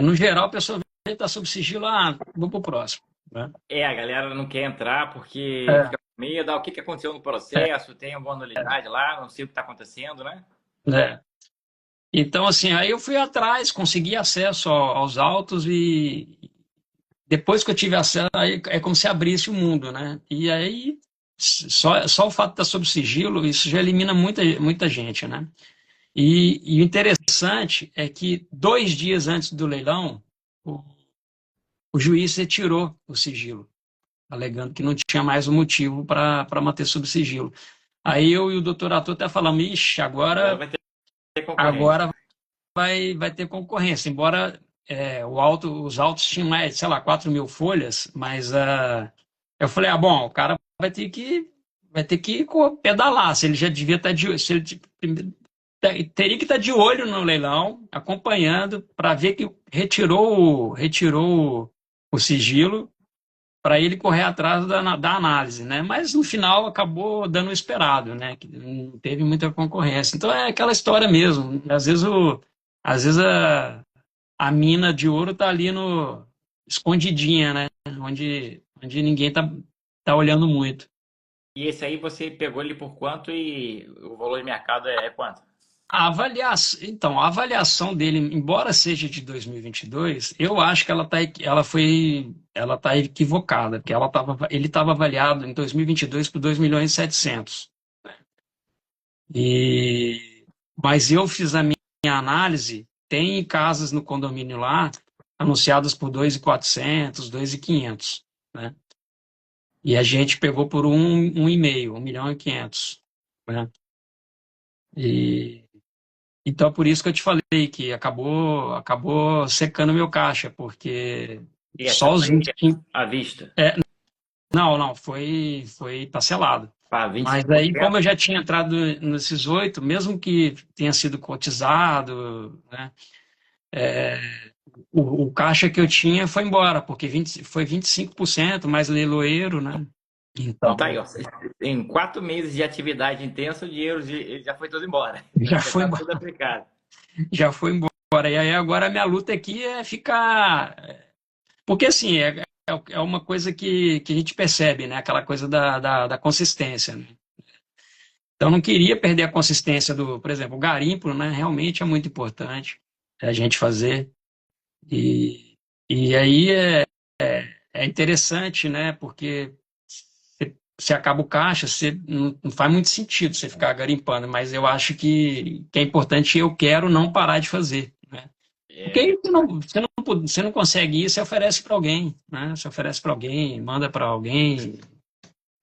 no geral, a pessoa vê que está sob sigilo, vou pro próximo, né? A galera não quer entrar porque fica com medo, o que aconteceu no processo, tem alguma nulidade lá, não sei o que está acontecendo, né? É. Então, assim, aí eu fui atrás, consegui acesso aos autos e depois que eu tive acesso, aí é como se abrisse o mundo, né? E aí, só o fato de estar sob sigilo, isso já elimina muita gente, né? E o interessante é que 2 dias antes do leilão, o, o juiz retirou o sigilo, alegando que não tinha mais um motivo para manter sob sigilo. Aí eu e o doutor Ator até falamos, ixi, Agora agora, vai ter concorrência. agora vai ter concorrência, embora os autos tinham mais, sei lá, 4.000 folhas, mas eu falei, bom, o cara vai ter que pedalar, se ele já devia estar se ele teria que estar de olho no leilão, acompanhando, para ver que retirou o sigilo, para ele correr atrás da análise, né? Mas no final acabou dando o esperado, né? Que não teve muita concorrência. Então é aquela história mesmo. Às vezes a mina de ouro está ali no escondidinha, né? Onde ninguém tá olhando muito. E esse aí você pegou ele por quanto e o valor de mercado é quanto? A avaliação dele, embora seja de 2022, eu acho que ela tá equivocada, porque ele estava avaliado em 2022 por 2.700.000. Mas eu fiz a minha análise, tem casas no condomínio lá anunciadas por 2.400, 2.500, né? E a gente pegou por 1,5 milhão, 1.500.000, né? E então, por isso que eu te falei que acabou secando meu caixa, porque E essa só os foi 20. à vista. Não, foi parcelado. Para Mas aí, 25%. como eu já tinha entrado nesses 8, mesmo que tenha sido cotizado, né, o caixa que eu tinha foi embora, porque foi 25% mais leiloeiro, né? Então tá aí, Então, ó. Em 4 meses de atividade intensa, o dinheiro ele já foi todo embora. já Já foi está embora. tudo aplicado. Já foi embora. E aí agora a minha luta aqui é ficar. Porque assim, é uma coisa que a gente percebe, né? Aquela coisa da consistência, né? Então, eu não queria perder a consistência do, por exemplo, o garimpo, né? Realmente é muito importante a gente fazer. E, e aí é interessante, né? Porque você acaba o caixa, não faz muito sentido você ficar garimpando, mas eu acho que é importante e eu quero não parar de fazer, né? Porque É, aí você não consegue ir, você oferece para alguém, né? Você oferece para alguém, manda para alguém,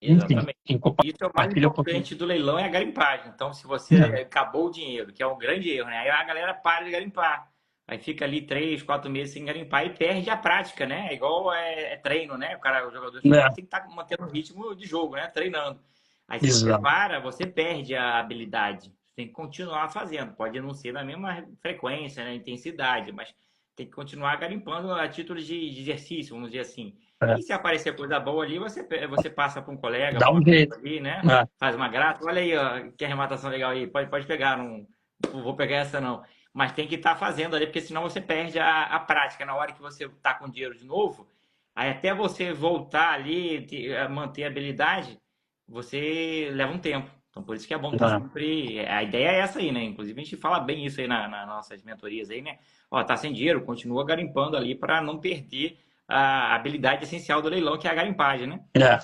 enfim, exatamente. quem Isso é o mais compartilha um pouquinho. importante do leilão, é a garimpagem. Então, se você É, acabou o dinheiro, que é um grande erro, né? Aí a galera para de garimpar. Aí fica ali 3, 4 meses sem garimpar e perde a prática, né? É igual treino, né? O jogador de futebol né? tem que estar mantendo o ritmo de jogo, né? Treinando. Aí se você Exato. para, você perde a habilidade. Você tem que continuar fazendo. Pode não ser na mesma frequência, né? Intensidade, mas tem que continuar garimpando a título de exercício, vamos dizer assim. É, E se aparecer coisa boa ali, você passa para um colega, dá para um um amigo jeito. ali, né? É, Faz uma graça. Olha aí, ó, que arrematação legal aí. Pode pegar. Não vou pegar essa, não. Mas tem que estar fazendo ali, porque senão você perde a prática. Na hora que você está com dinheiro de novo, aí até você voltar ali, manter a habilidade, você leva um tempo. Então, por isso que é bom estar é, sempre. A ideia é essa aí, né? Inclusive, a gente fala bem isso aí nas nossas mentorias aí, né? Ó, tá sem dinheiro, continua garimpando ali para não perder a habilidade essencial do leilão, que é a garimpagem, né? é.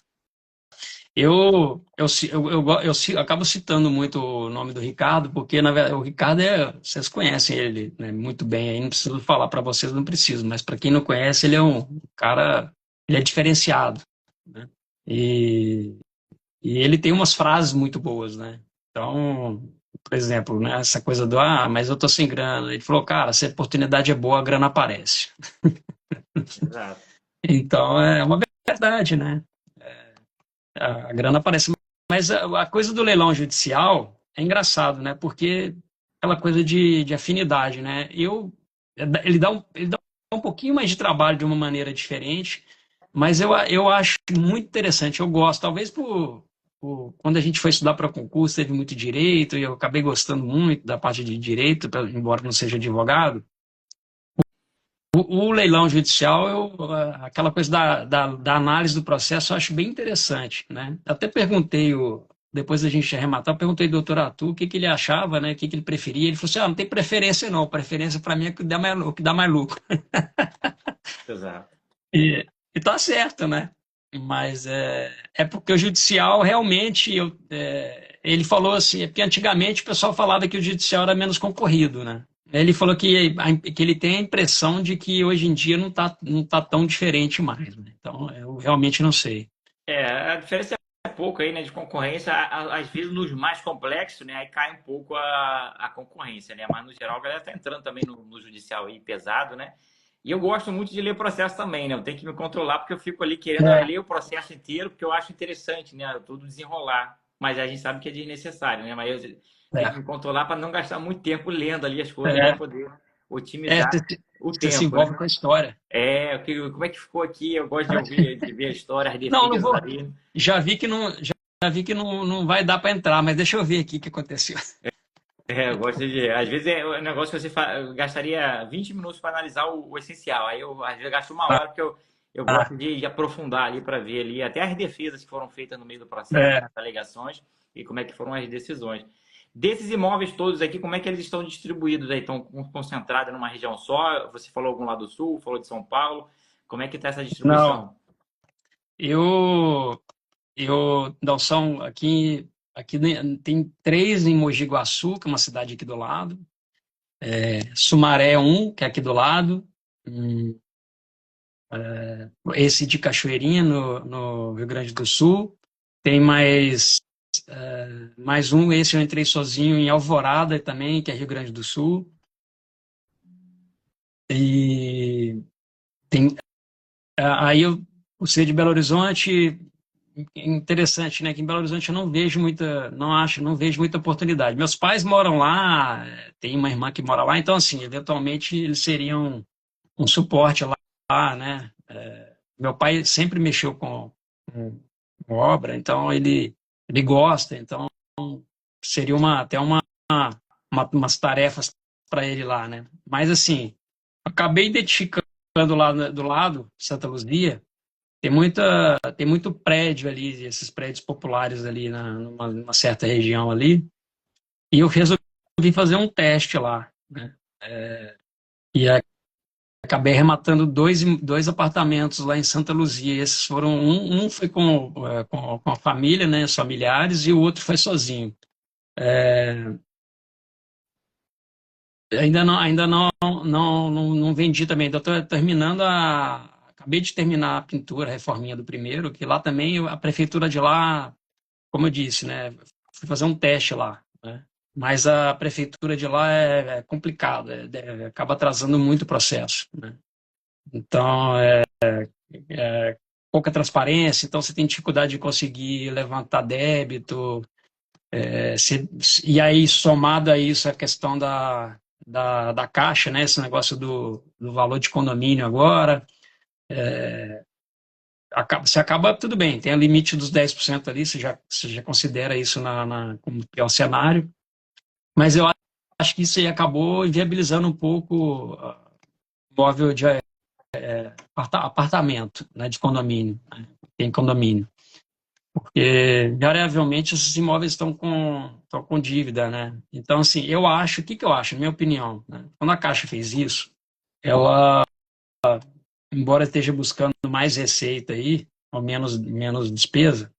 Acabo citando muito o nome do Ricardo, porque na verdade, o Ricardo vocês conhecem ele, né, muito bem, aí não preciso falar para vocês, não preciso, mas para quem não conhece, ele é um cara, ele é diferenciado, né? E, e ele tem umas frases muito boas, né? Então, por exemplo, né, essa coisa do, mas eu tô sem grana. Ele falou, cara, se a oportunidade é boa, a grana aparece. Exato. Então, é uma verdade, né? A grana aparece. Mas a coisa do leilão judicial é engraçado, né? Porque aquela coisa de afinidade, né? Ele dá um pouquinho mais de trabalho de uma maneira diferente, mas eu acho muito interessante. Eu gosto, talvez quando a gente foi estudar para concurso, teve muito direito, e eu acabei gostando muito da parte de direito, embora não seja advogado. O leilão judicial, aquela coisa da análise do processo, eu acho bem interessante, né? Até perguntei, depois da gente arrematar, eu perguntei ao doutor Arthur o que ele achava, né? O que ele preferia. Ele falou assim, não tem preferência não, preferência para mim é o que dá mais lucro. Exato. E tá certo, né? Mas é porque o judicial realmente, ele falou assim, é porque antigamente o pessoal falava que o judicial era menos concorrido, né? Ele falou que ele tem a impressão de que hoje em dia não tá tão diferente mais, né? Então, eu realmente não sei. A diferença é pouco aí, né, de concorrência. Às vezes, nos mais complexos, né, aí cai um pouco a concorrência, né? Mas, no geral, a galera tá entrando também no judicial aí pesado, né? E eu gosto muito de ler processo também, né? Eu tenho que me controlar porque eu fico ali querendo É, ler o processo inteiro, porque eu acho interessante, né? Tudo desenrolar. Mas a gente sabe que é desnecessário, né? Mas eu tenho que é, me controlar para não gastar muito tempo lendo ali as coisas para é, poder otimizar o você se tempo, envolve né? com a história. Como é que ficou aqui? Eu gosto de ver a história, as Não, não defesas vou. ali. Já vi que não vai dar para entrar, mas deixa eu ver aqui o que aconteceu. Eu gosto de. Às vezes é um negócio que eu gastaria 20 minutos para analisar o essencial. Aí eu, às vezes, gasto 1 hora, porque eu Ah, gosto de aprofundar ali para ver ali até as defesas que foram feitas no meio do processo, é, as alegações e como é que foram as decisões. Desses imóveis todos aqui, como é que eles estão distribuídos aí? Estão concentrados numa região só? Você falou algum lá do sul, falou de São Paulo. Como é que está essa não, distribuição? não são aqui tem 3 em Mogi Guaçu, que é uma cidade aqui do lado. Sumaré um, que é aqui do lado. Hum, Esse de Cachoeirinha, no Rio Grande do Sul. Tem mais um, esse eu entrei sozinho em Alvorada também, que é Rio Grande do Sul. E tem, aí o ser de Belo Horizonte, interessante, né? Que em Belo Horizonte eu não vejo muita, não vejo muita oportunidade. Meus pais moram lá, tem uma irmã que mora lá, então assim, eventualmente eles seriam um suporte lá, né? Meu pai sempre mexeu com obra, então ele gosta, então seria até umas tarefas para ele lá, né? Mas assim, acabei identificando lá do lado, Santa Luzia, tem muito prédio ali, esses prédios populares ali numa certa região ali, e eu resolvi fazer um teste lá, né? E acabei rematando dois apartamentos lá em Santa Luzia. Esses foram um foi com a família, né, os familiares, e o outro foi sozinho. Ainda não vendi também. Ainda estou terminando acabei de terminar a pintura, a reforminha do primeiro, que lá também a prefeitura de lá, como eu disse, né, fui fazer um teste lá, né? Mas a prefeitura de lá é complicado, acaba atrasando muito o processo, né? Então, pouca transparência, então você tem dificuldade de conseguir levantar débito, e aí somado a isso a questão da Caixa, né, esse negócio do valor de condomínio agora, você acaba, tudo bem, tem o limite dos 10% ali, você já considera isso como que é o cenário, mas eu acho que isso aí acabou inviabilizando um pouco o imóvel de apartamento, né, de condomínio, né, tem condomínio. Porque, invariavelmente, esses imóveis estão com dívida, né? Então, assim, o que eu acho, na minha opinião, né? Quando a Caixa fez isso, ela, embora esteja buscando mais receita aí, ou menos despesa,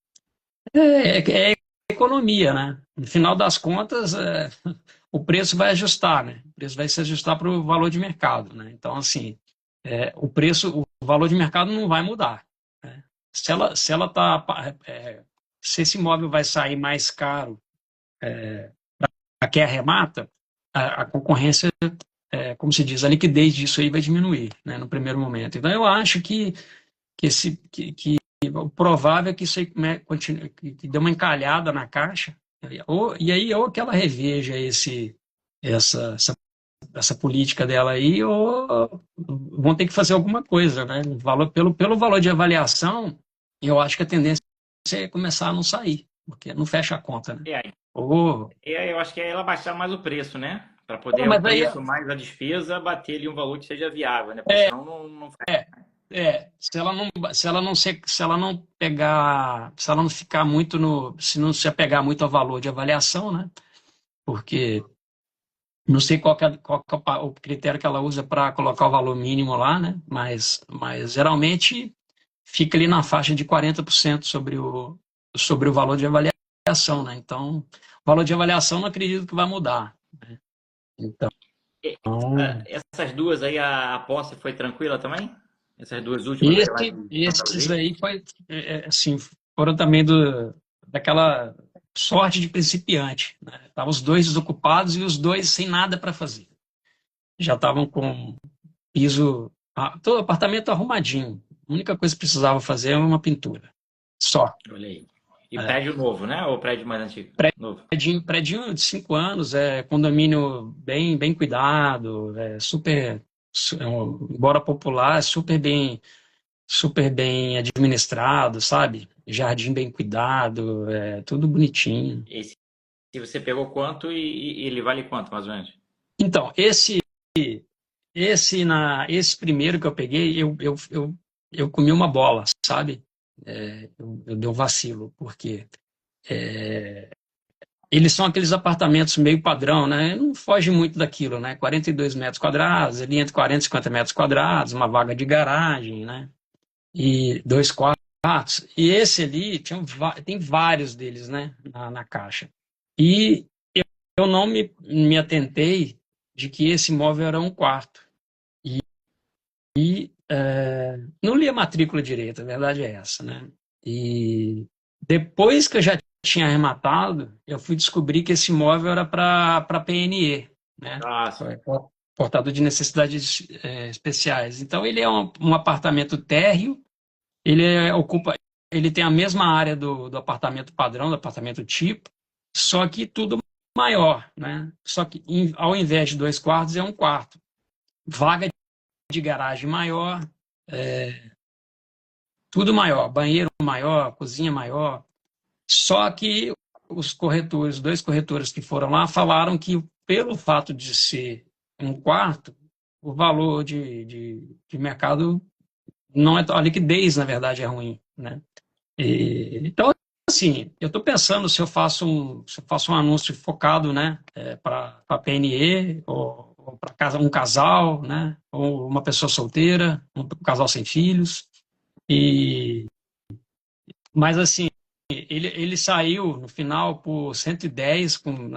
é economia, né? No final das contas, o preço vai ajustar, né? O preço vai se ajustar para o valor de mercado, né? Então, assim, o valor de mercado não vai mudar, né? Se ela tá, se esse imóvel vai sair mais caro a quem arremata, a concorrência, como se diz, a liquidez disso aí vai diminuir, né, no primeiro momento. Então, eu acho que o provável é que isso aí que dê uma encalhada na Caixa, e aí ou que ela reveja essa política dela aí, ou vão ter que fazer alguma coisa, né? Pelo valor de avaliação, eu acho que a tendência é começar a não sair, porque não fecha a conta, né? É, Ou, eu acho que é ela baixar mais o preço, né? Para poder o mas aí preço mais a despesa bater ali um valor que seja viável, né? Porque senão não faz. se ela não pegar, se ela não ficar muito se não se apegar muito ao valor de avaliação, né? Porque não sei qual que é o critério que ela usa para colocar o valor mínimo lá, né? Mas geralmente fica ali na faixa de 40% sobre o valor de avaliação, né? Então, o valor de avaliação não acredito que vai mudar, né? Então, Essas duas aí, a posse foi tranquila também? Essas duas últimas aí lá de Santa esses Luzia? aí assim, foram também daquela sorte de principiante, né? Estavam os dois desocupados e os dois sem nada para fazer. Já estavam com piso, todo apartamento arrumadinho. A única coisa que precisava fazer era uma pintura. Só. Olha aí. E É. prédio novo, né? Ou prédio mais antigo? Novo. Prédio de 5 anos, condomínio bem cuidado, super, embora popular, super bem administrado, sabe? Jardim bem cuidado, tudo bonitinho. Esse, se você pegou quanto e ele vale quanto, mais ou menos? Então, esse primeiro que eu peguei, eu comi uma bola, sabe? Eu dei um vacilo, porque eles são aqueles apartamentos meio padrão, né? Não foge muito daquilo, né? 42 metros quadrados, ali entre 40 e 50 metros quadrados, uma vaga de garagem, né? E 2 quartos. E esse ali, tem vários deles, né? Na Caixa. E eu não me atentei de que esse imóvel era um quarto. Não li a matrícula direito, a verdade é essa, né? E depois que eu já tinha arrematado, eu fui descobrir que esse imóvel era para PNE, né? Ah, sim. Portador de necessidades especiais. Então ele é um apartamento térreo, ocupa, ele tem a mesma área do apartamento padrão, do apartamento tipo, só que tudo maior, né? Só que ao invés de 2 quartos é um quarto. Vaga de garagem maior, tudo maior, banheiro maior, cozinha maior. Só que os corretores, dois corretores que foram lá, falaram que pelo fato de ser um quarto, o valor de mercado não é, a liquidez, na verdade, é ruim, né? Então, assim, eu estou pensando se eu faço um anúncio focado, né, para PNE ou para um casal, né, ou uma pessoa solteira, um casal sem filhos. E, mas assim, ele saiu no final por 110 com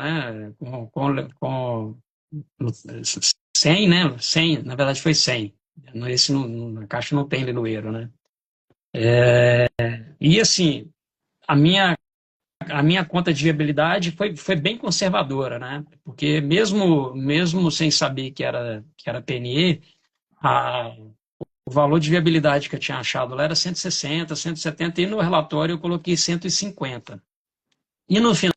100, né? 100, na verdade foi 100. Esse na caixa não tem Linoeiro, né? E assim, a minha conta de viabilidade foi bem conservadora, né? Porque mesmo sem saber que era PNE, a, o valor de viabilidade que eu tinha achado lá era 160, 170, e no relatório eu coloquei 150. E no final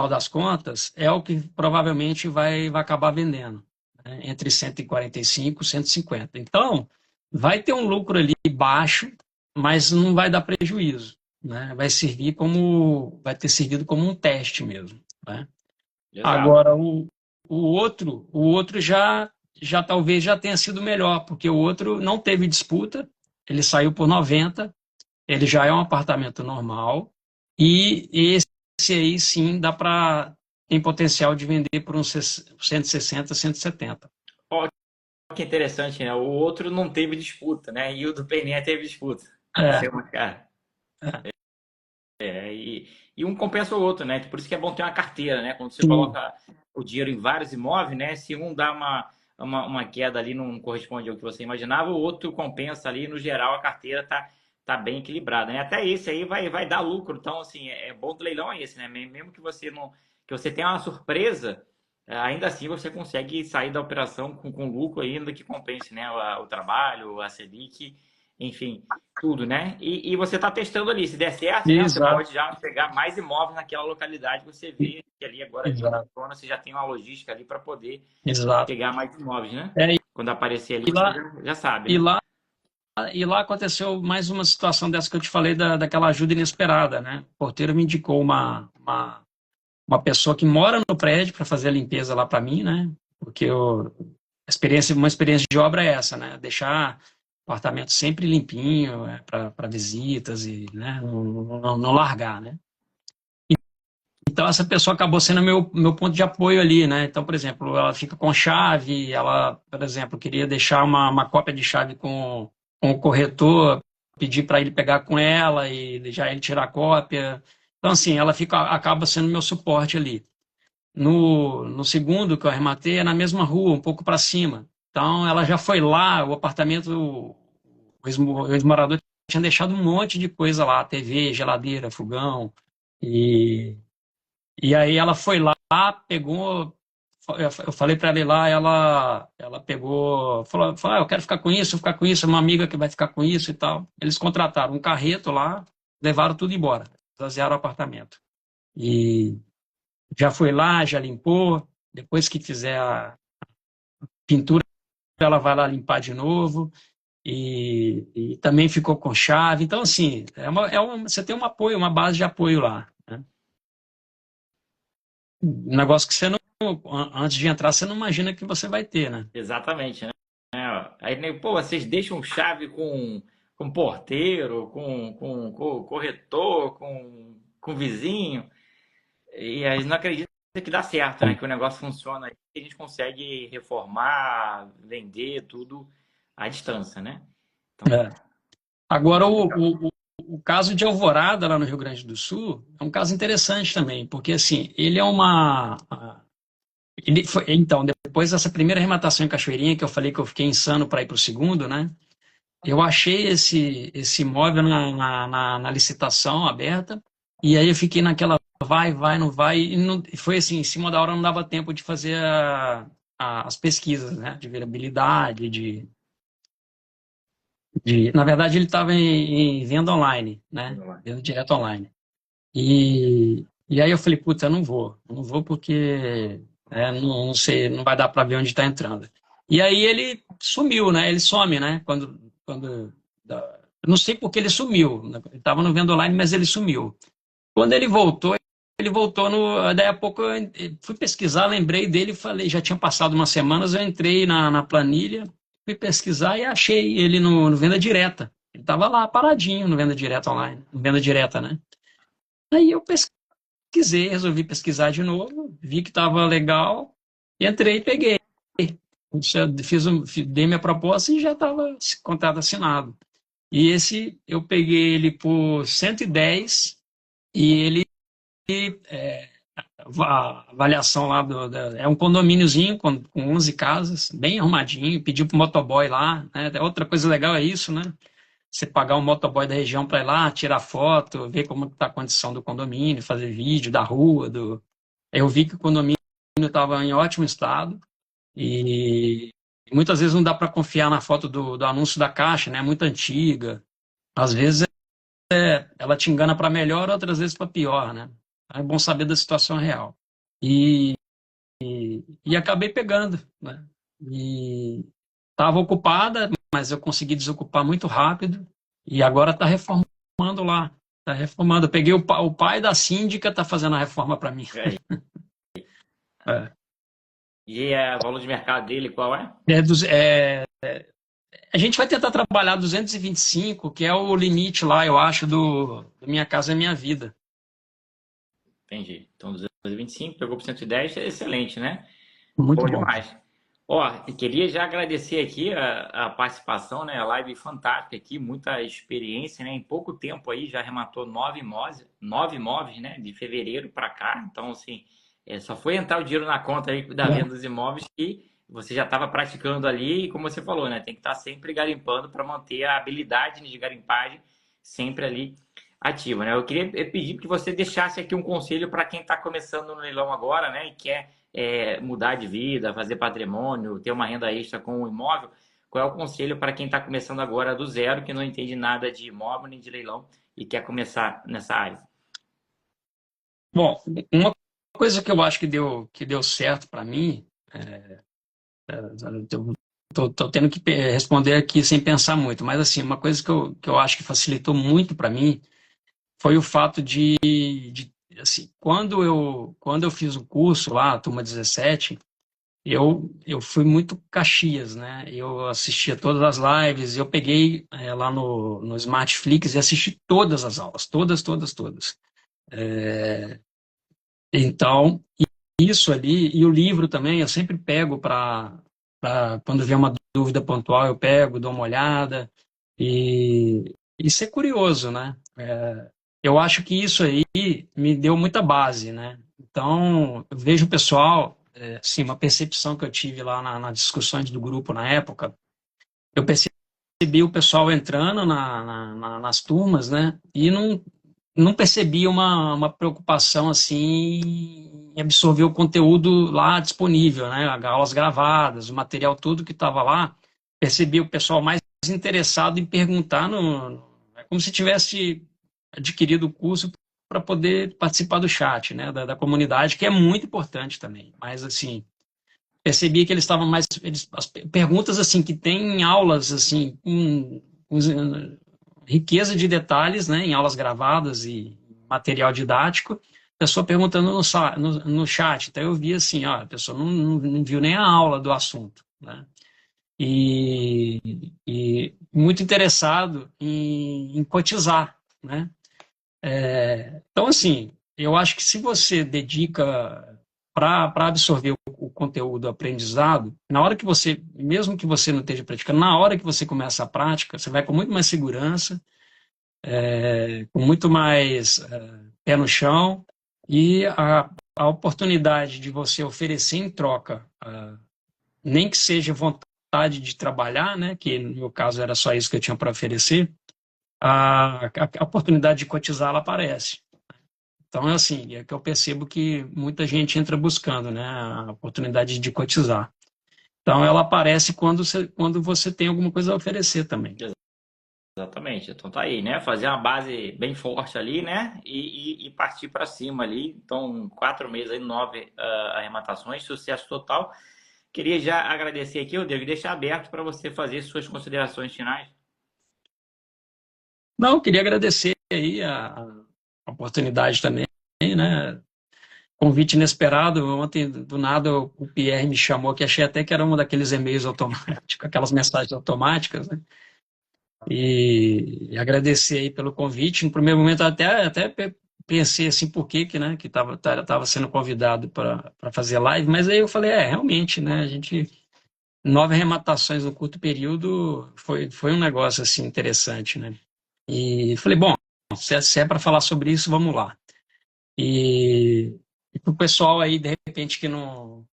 das contas, é o que provavelmente vai acabar vendendo, né? Entre 145 e 150. Então, vai ter um lucro ali baixo, mas não vai dar prejuízo, né? Vai ter servido como um teste mesmo, né? Exato. Agora, o outro já talvez já tenha sido melhor, porque o outro não teve disputa, ele saiu por 90, ele já é um apartamento normal, e esse aí sim tem potencial de vender por uns 160, 170. Ó, que interessante, né? O outro não teve disputa, né? E o do PNE teve disputa. Isso É, é uma cara. é, E um compensa o outro, né? Por isso que é bom ter uma carteira, né? Quando você sim, coloca o dinheiro em vários imóveis, né? Se um dá uma queda ali, não corresponde ao que você imaginava, o outro compensa ali. No geral, a carteira tá bem equilibrada, né? Até esse aí vai dar lucro. Então, assim, é bom do leilão é esse, né? Mesmo que você não, que você tenha uma surpresa, ainda assim você consegue sair da operação com lucro ainda que compense, né? O trabalho, a Selic, enfim, tudo, né? E você está testando ali. Se der certo, né? Você exato, pode já pegar mais imóveis naquela localidade. Você vê que ali agora de exato, funciona, você já tem uma logística ali para poder exato. pegar mais imóveis, né? É, Quando aparecer ali, e você lá, já sabe, e né? lá, e lá aconteceu mais uma situação dessa que eu te falei, daquela ajuda inesperada, né? O porteiro me indicou uma pessoa que mora no prédio para fazer a limpeza lá para mim, né? Porque uma experiência de obra é essa, né? Deixar o apartamento sempre limpinho, para visitas e, né? Não largar, né? Então essa pessoa acabou sendo meu ponto de apoio ali, né? Então, por exemplo, ela fica com chave, ela, por exemplo, queria deixar uma cópia de chave com o corretor, pedir para ele pegar com ela e já ele tirar a cópia. Então, assim, acaba sendo meu suporte ali. No segundo que eu arrematei, é na mesma rua, um pouco para cima. Então, ela já foi lá, o apartamento, o ex-morador tinha deixado um monte de coisa lá, TV, geladeira, fogão. E, e aí ela foi lá, pegou. Eu falei para ela ir lá, ela pegou, falou, eu quero ficar com isso, ficar com isso, é uma amiga que vai ficar com isso e tal. Eles contrataram um carreto lá, levaram tudo embora, esvaziaram o apartamento. E já foi lá, já limpou. Depois que fizer a pintura, ela vai lá limpar de novo. E também ficou com chave. Então, assim, você tem um apoio, uma base de apoio lá, né? Um negócio que você não, antes de entrar, você não imagina que você vai ter, né? Exatamente, né? Aí, né, pô, vocês deixam chave com porteiro, com corretor, com vizinho, e aí não acredita que dá certo, né? Que o negócio funciona aí, que a gente consegue reformar, vender tudo à distância, né? Então, É. Agora, o caso de Alvorada, lá no Rio Grande do Sul, é um caso interessante também, porque, assim, ele é uma. Então, depois dessa primeira arrematação em Cachoeirinha, que eu falei que eu fiquei insano para ir para o segundo, né? Eu achei esse imóvel na licitação aberta, e aí eu fiquei naquela vai, não vai, e foi assim, em cima da hora não dava tempo de fazer as pesquisas, né? De viabilidade, na verdade, ele estava em venda online, né? vamos lá. Venda direto online. E aí eu falei, puta, eu não vou porque não sei, não vai dar para ver onde está entrando. E aí ele sumiu, né? Ele some, né? Eu não sei por que ele sumiu. Né? Ele estava no Venda Online, mas ele sumiu. Quando ele voltou no. Daí a pouco eu fui pesquisar, lembrei dele e falei, já tinha passado umas semanas, eu entrei na planilha, fui pesquisar e achei ele no Venda Direta. Ele estava lá paradinho no Venda Direta online, no Venda Direta, né? Aí eu pesquisei, resolvi pesquisar de novo, vi que estava legal, entrei e peguei. Dei minha proposta e já estava contrato assinado. E esse eu peguei ele por 110 e ele a avaliação lá é um condomíniozinho com 11 casas, bem arrumadinho, pediu pro motoboy lá, né? Outra coisa legal é isso, né? Você pagar um motoboy da região para ir lá, tirar foto, ver como está a condição do condomínio, fazer vídeo da rua. Eu vi que o condomínio estava em ótimo estado e muitas vezes não dá para confiar na foto do anúncio da Caixa, né? É muito antiga. Às vezes ela te engana para melhor, outras vezes para pior, né? É bom saber da situação real. E, e acabei pegando, né? E estava ocupada, mas eu consegui desocupar muito rápido e agora está reformando lá. Está reformando. Eu peguei o pai da síndica, está fazendo a reforma para mim. É. É. E o valor de mercado dele qual é? A gente vai tentar trabalhar 225, que é o limite lá, eu acho, do Minha Casa é Minha Vida. Entendi. Então, 225, pegou por 110, é excelente, né? Muito Bom bom. demais. Ó, eu queria já agradecer aqui a participação, né? A live fantástica aqui, muita experiência, né? Em pouco tempo aí já arrematou 9 imóveis, né? De fevereiro para cá. Então, assim, só foi entrar o dinheiro na conta aí da venda dos imóveis que você já estava praticando ali e como você falou, né? Tem que estar sempre garimpando para manter a habilidade de garimpagem sempre ali ativa, né? Eu queria pedir que você deixasse aqui um conselho para quem está começando no leilão agora, né? E quer mudar de vida, fazer patrimônio, ter uma renda extra com o imóvel. Qual é o conselho para quem está começando agora do zero, que não entende nada de imóvel nem de leilão e quer começar nessa área? Bom, uma coisa que eu acho que deu certo para mim, tô tendo que responder aqui sem pensar muito, mas assim, uma coisa que eu acho que facilitou muito para mim foi o fato assim, quando eu fiz o curso lá, a turma 17, eu fui muito Caxias, né? Eu assistia todas as lives, eu peguei lá no Smartflix e assisti todas as aulas, todas, todas, todas. Então, isso ali, e o livro também, eu sempre pego quando vem uma dúvida pontual, eu pego, dou uma olhada, e ser curioso, né? Eu acho que isso aí me deu muita base, né? Então, eu vejo o pessoal, assim, uma percepção que eu tive lá nas discussões do grupo na época, eu percebi o pessoal entrando nas turmas, né? E não percebi uma preocupação assim em absorver o conteúdo lá disponível, né? Aulas gravadas, o material todo que estava lá. Percebi o pessoal mais interessado em perguntar é como se tivesse adquirido o curso para poder participar do chat, né? Da comunidade, que é muito importante também. Mas assim, percebi que eles estavam mais as perguntas assim que tem em aulas assim com riqueza de detalhes, né, em aulas gravadas e material didático, pessoa perguntando no chat. Então eu vi assim, ó, a pessoa não viu nem a aula do assunto, né? E muito interessado em cotizar, né? Então, assim, eu acho que se você dedica para absorver o conteúdo, o aprendizado, na hora que você, mesmo que você não esteja praticando, na hora que você começa a prática, você vai com muito mais segurança, com muito mais pé no chão, e a oportunidade de você oferecer em troca, nem que seja vontade de trabalhar, né, que no meu caso era só isso que eu tinha para oferecer, a oportunidade de cotizar ela aparece. Então, é assim, é que eu percebo que muita gente entra buscando, né, a oportunidade de cotizar. Então, ela aparece quando você tem alguma coisa a oferecer também. Exatamente. Então tá aí, né? Fazer uma base bem forte ali, né? E partir para cima ali. Então, 4 meses aí, 9 arrematações, sucesso total. Queria já agradecer aqui, Rodrigo, e deixar aberto para você fazer suas considerações finais. Não, queria agradecer aí a oportunidade também, né? Convite inesperado. Ontem, do nada, o Pierre me chamou, que achei até que era um daqueles e-mails automáticos, aquelas mensagens automáticas, né? E agradecer aí pelo convite. No primeiro momento, até pensei assim, por que, né, que tava sendo convidado para fazer live, mas aí eu falei, realmente, né, a gente, 9 arrematações no curto período foi um negócio assim interessante, né? E falei, bom, se é para falar sobre isso, vamos lá. E para o pessoal aí, de repente, que não,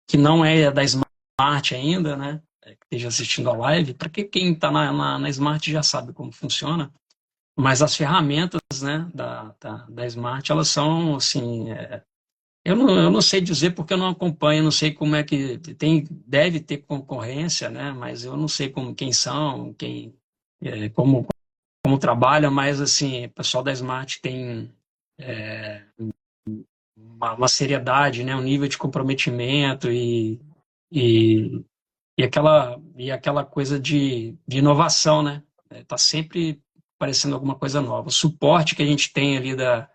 que não é da Smart ainda, né? Que esteja assistindo a live, para quem está na Smart já sabe como funciona, mas as ferramentas, né, da Smart, elas são, assim, eu não sei dizer porque eu não acompanho, não sei como é que deve ter concorrência, né, mas eu não sei quem são, como trabalha, mas, assim, o pessoal da Smart tem uma seriedade, né, um nível de comprometimento e, e aquela coisa de inovação, né? Tá sempre aparecendo alguma coisa nova. O suporte que a gente tem ali da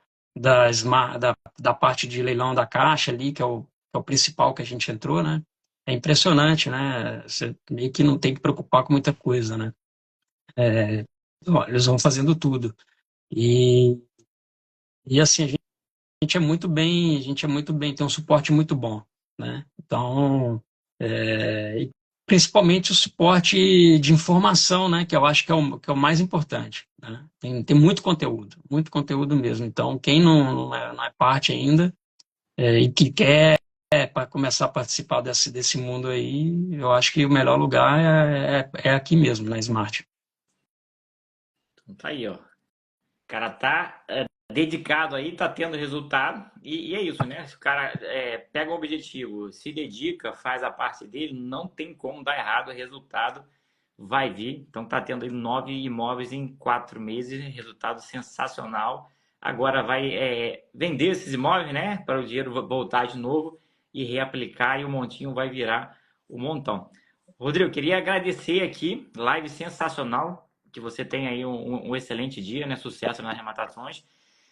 parte de leilão da Caixa ali, que é o principal que a gente entrou, né? É impressionante, né? Você meio que não tem que preocupar com muita coisa, né? Ó, eles vão fazendo tudo. E, e assim, a gente é muito bem, tem um suporte muito bom, né? Então, e principalmente o suporte de informação, né? Que eu acho que é o mais importante, né? Tem muito conteúdo mesmo. Então, quem não é parte ainda e que quer para começar a participar desse mundo aí, eu acho que o melhor lugar é aqui mesmo, na Smart. Então tá aí, ó. O cara tá dedicado aí, tá tendo resultado. E é isso, né? Se o cara pega um objetivo, se dedica, faz a parte dele, não tem como dar errado, o resultado vai vir. Então tá tendo aí 9 imóveis em 4 meses, resultado sensacional. Agora vai vender esses imóveis, né? Para o dinheiro voltar de novo e reaplicar e o montinho vai virar o montão. Rodrigo, queria agradecer aqui, live sensacional, que você tenha aí um excelente dia, né? Sucesso nas arrematações.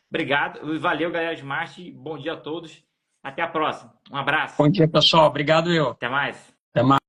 Obrigado e valeu, galera de Marte. Bom dia a todos. Até a próxima. Um abraço. Bom dia, pessoal. Obrigado, eu. Até mais. Até mais.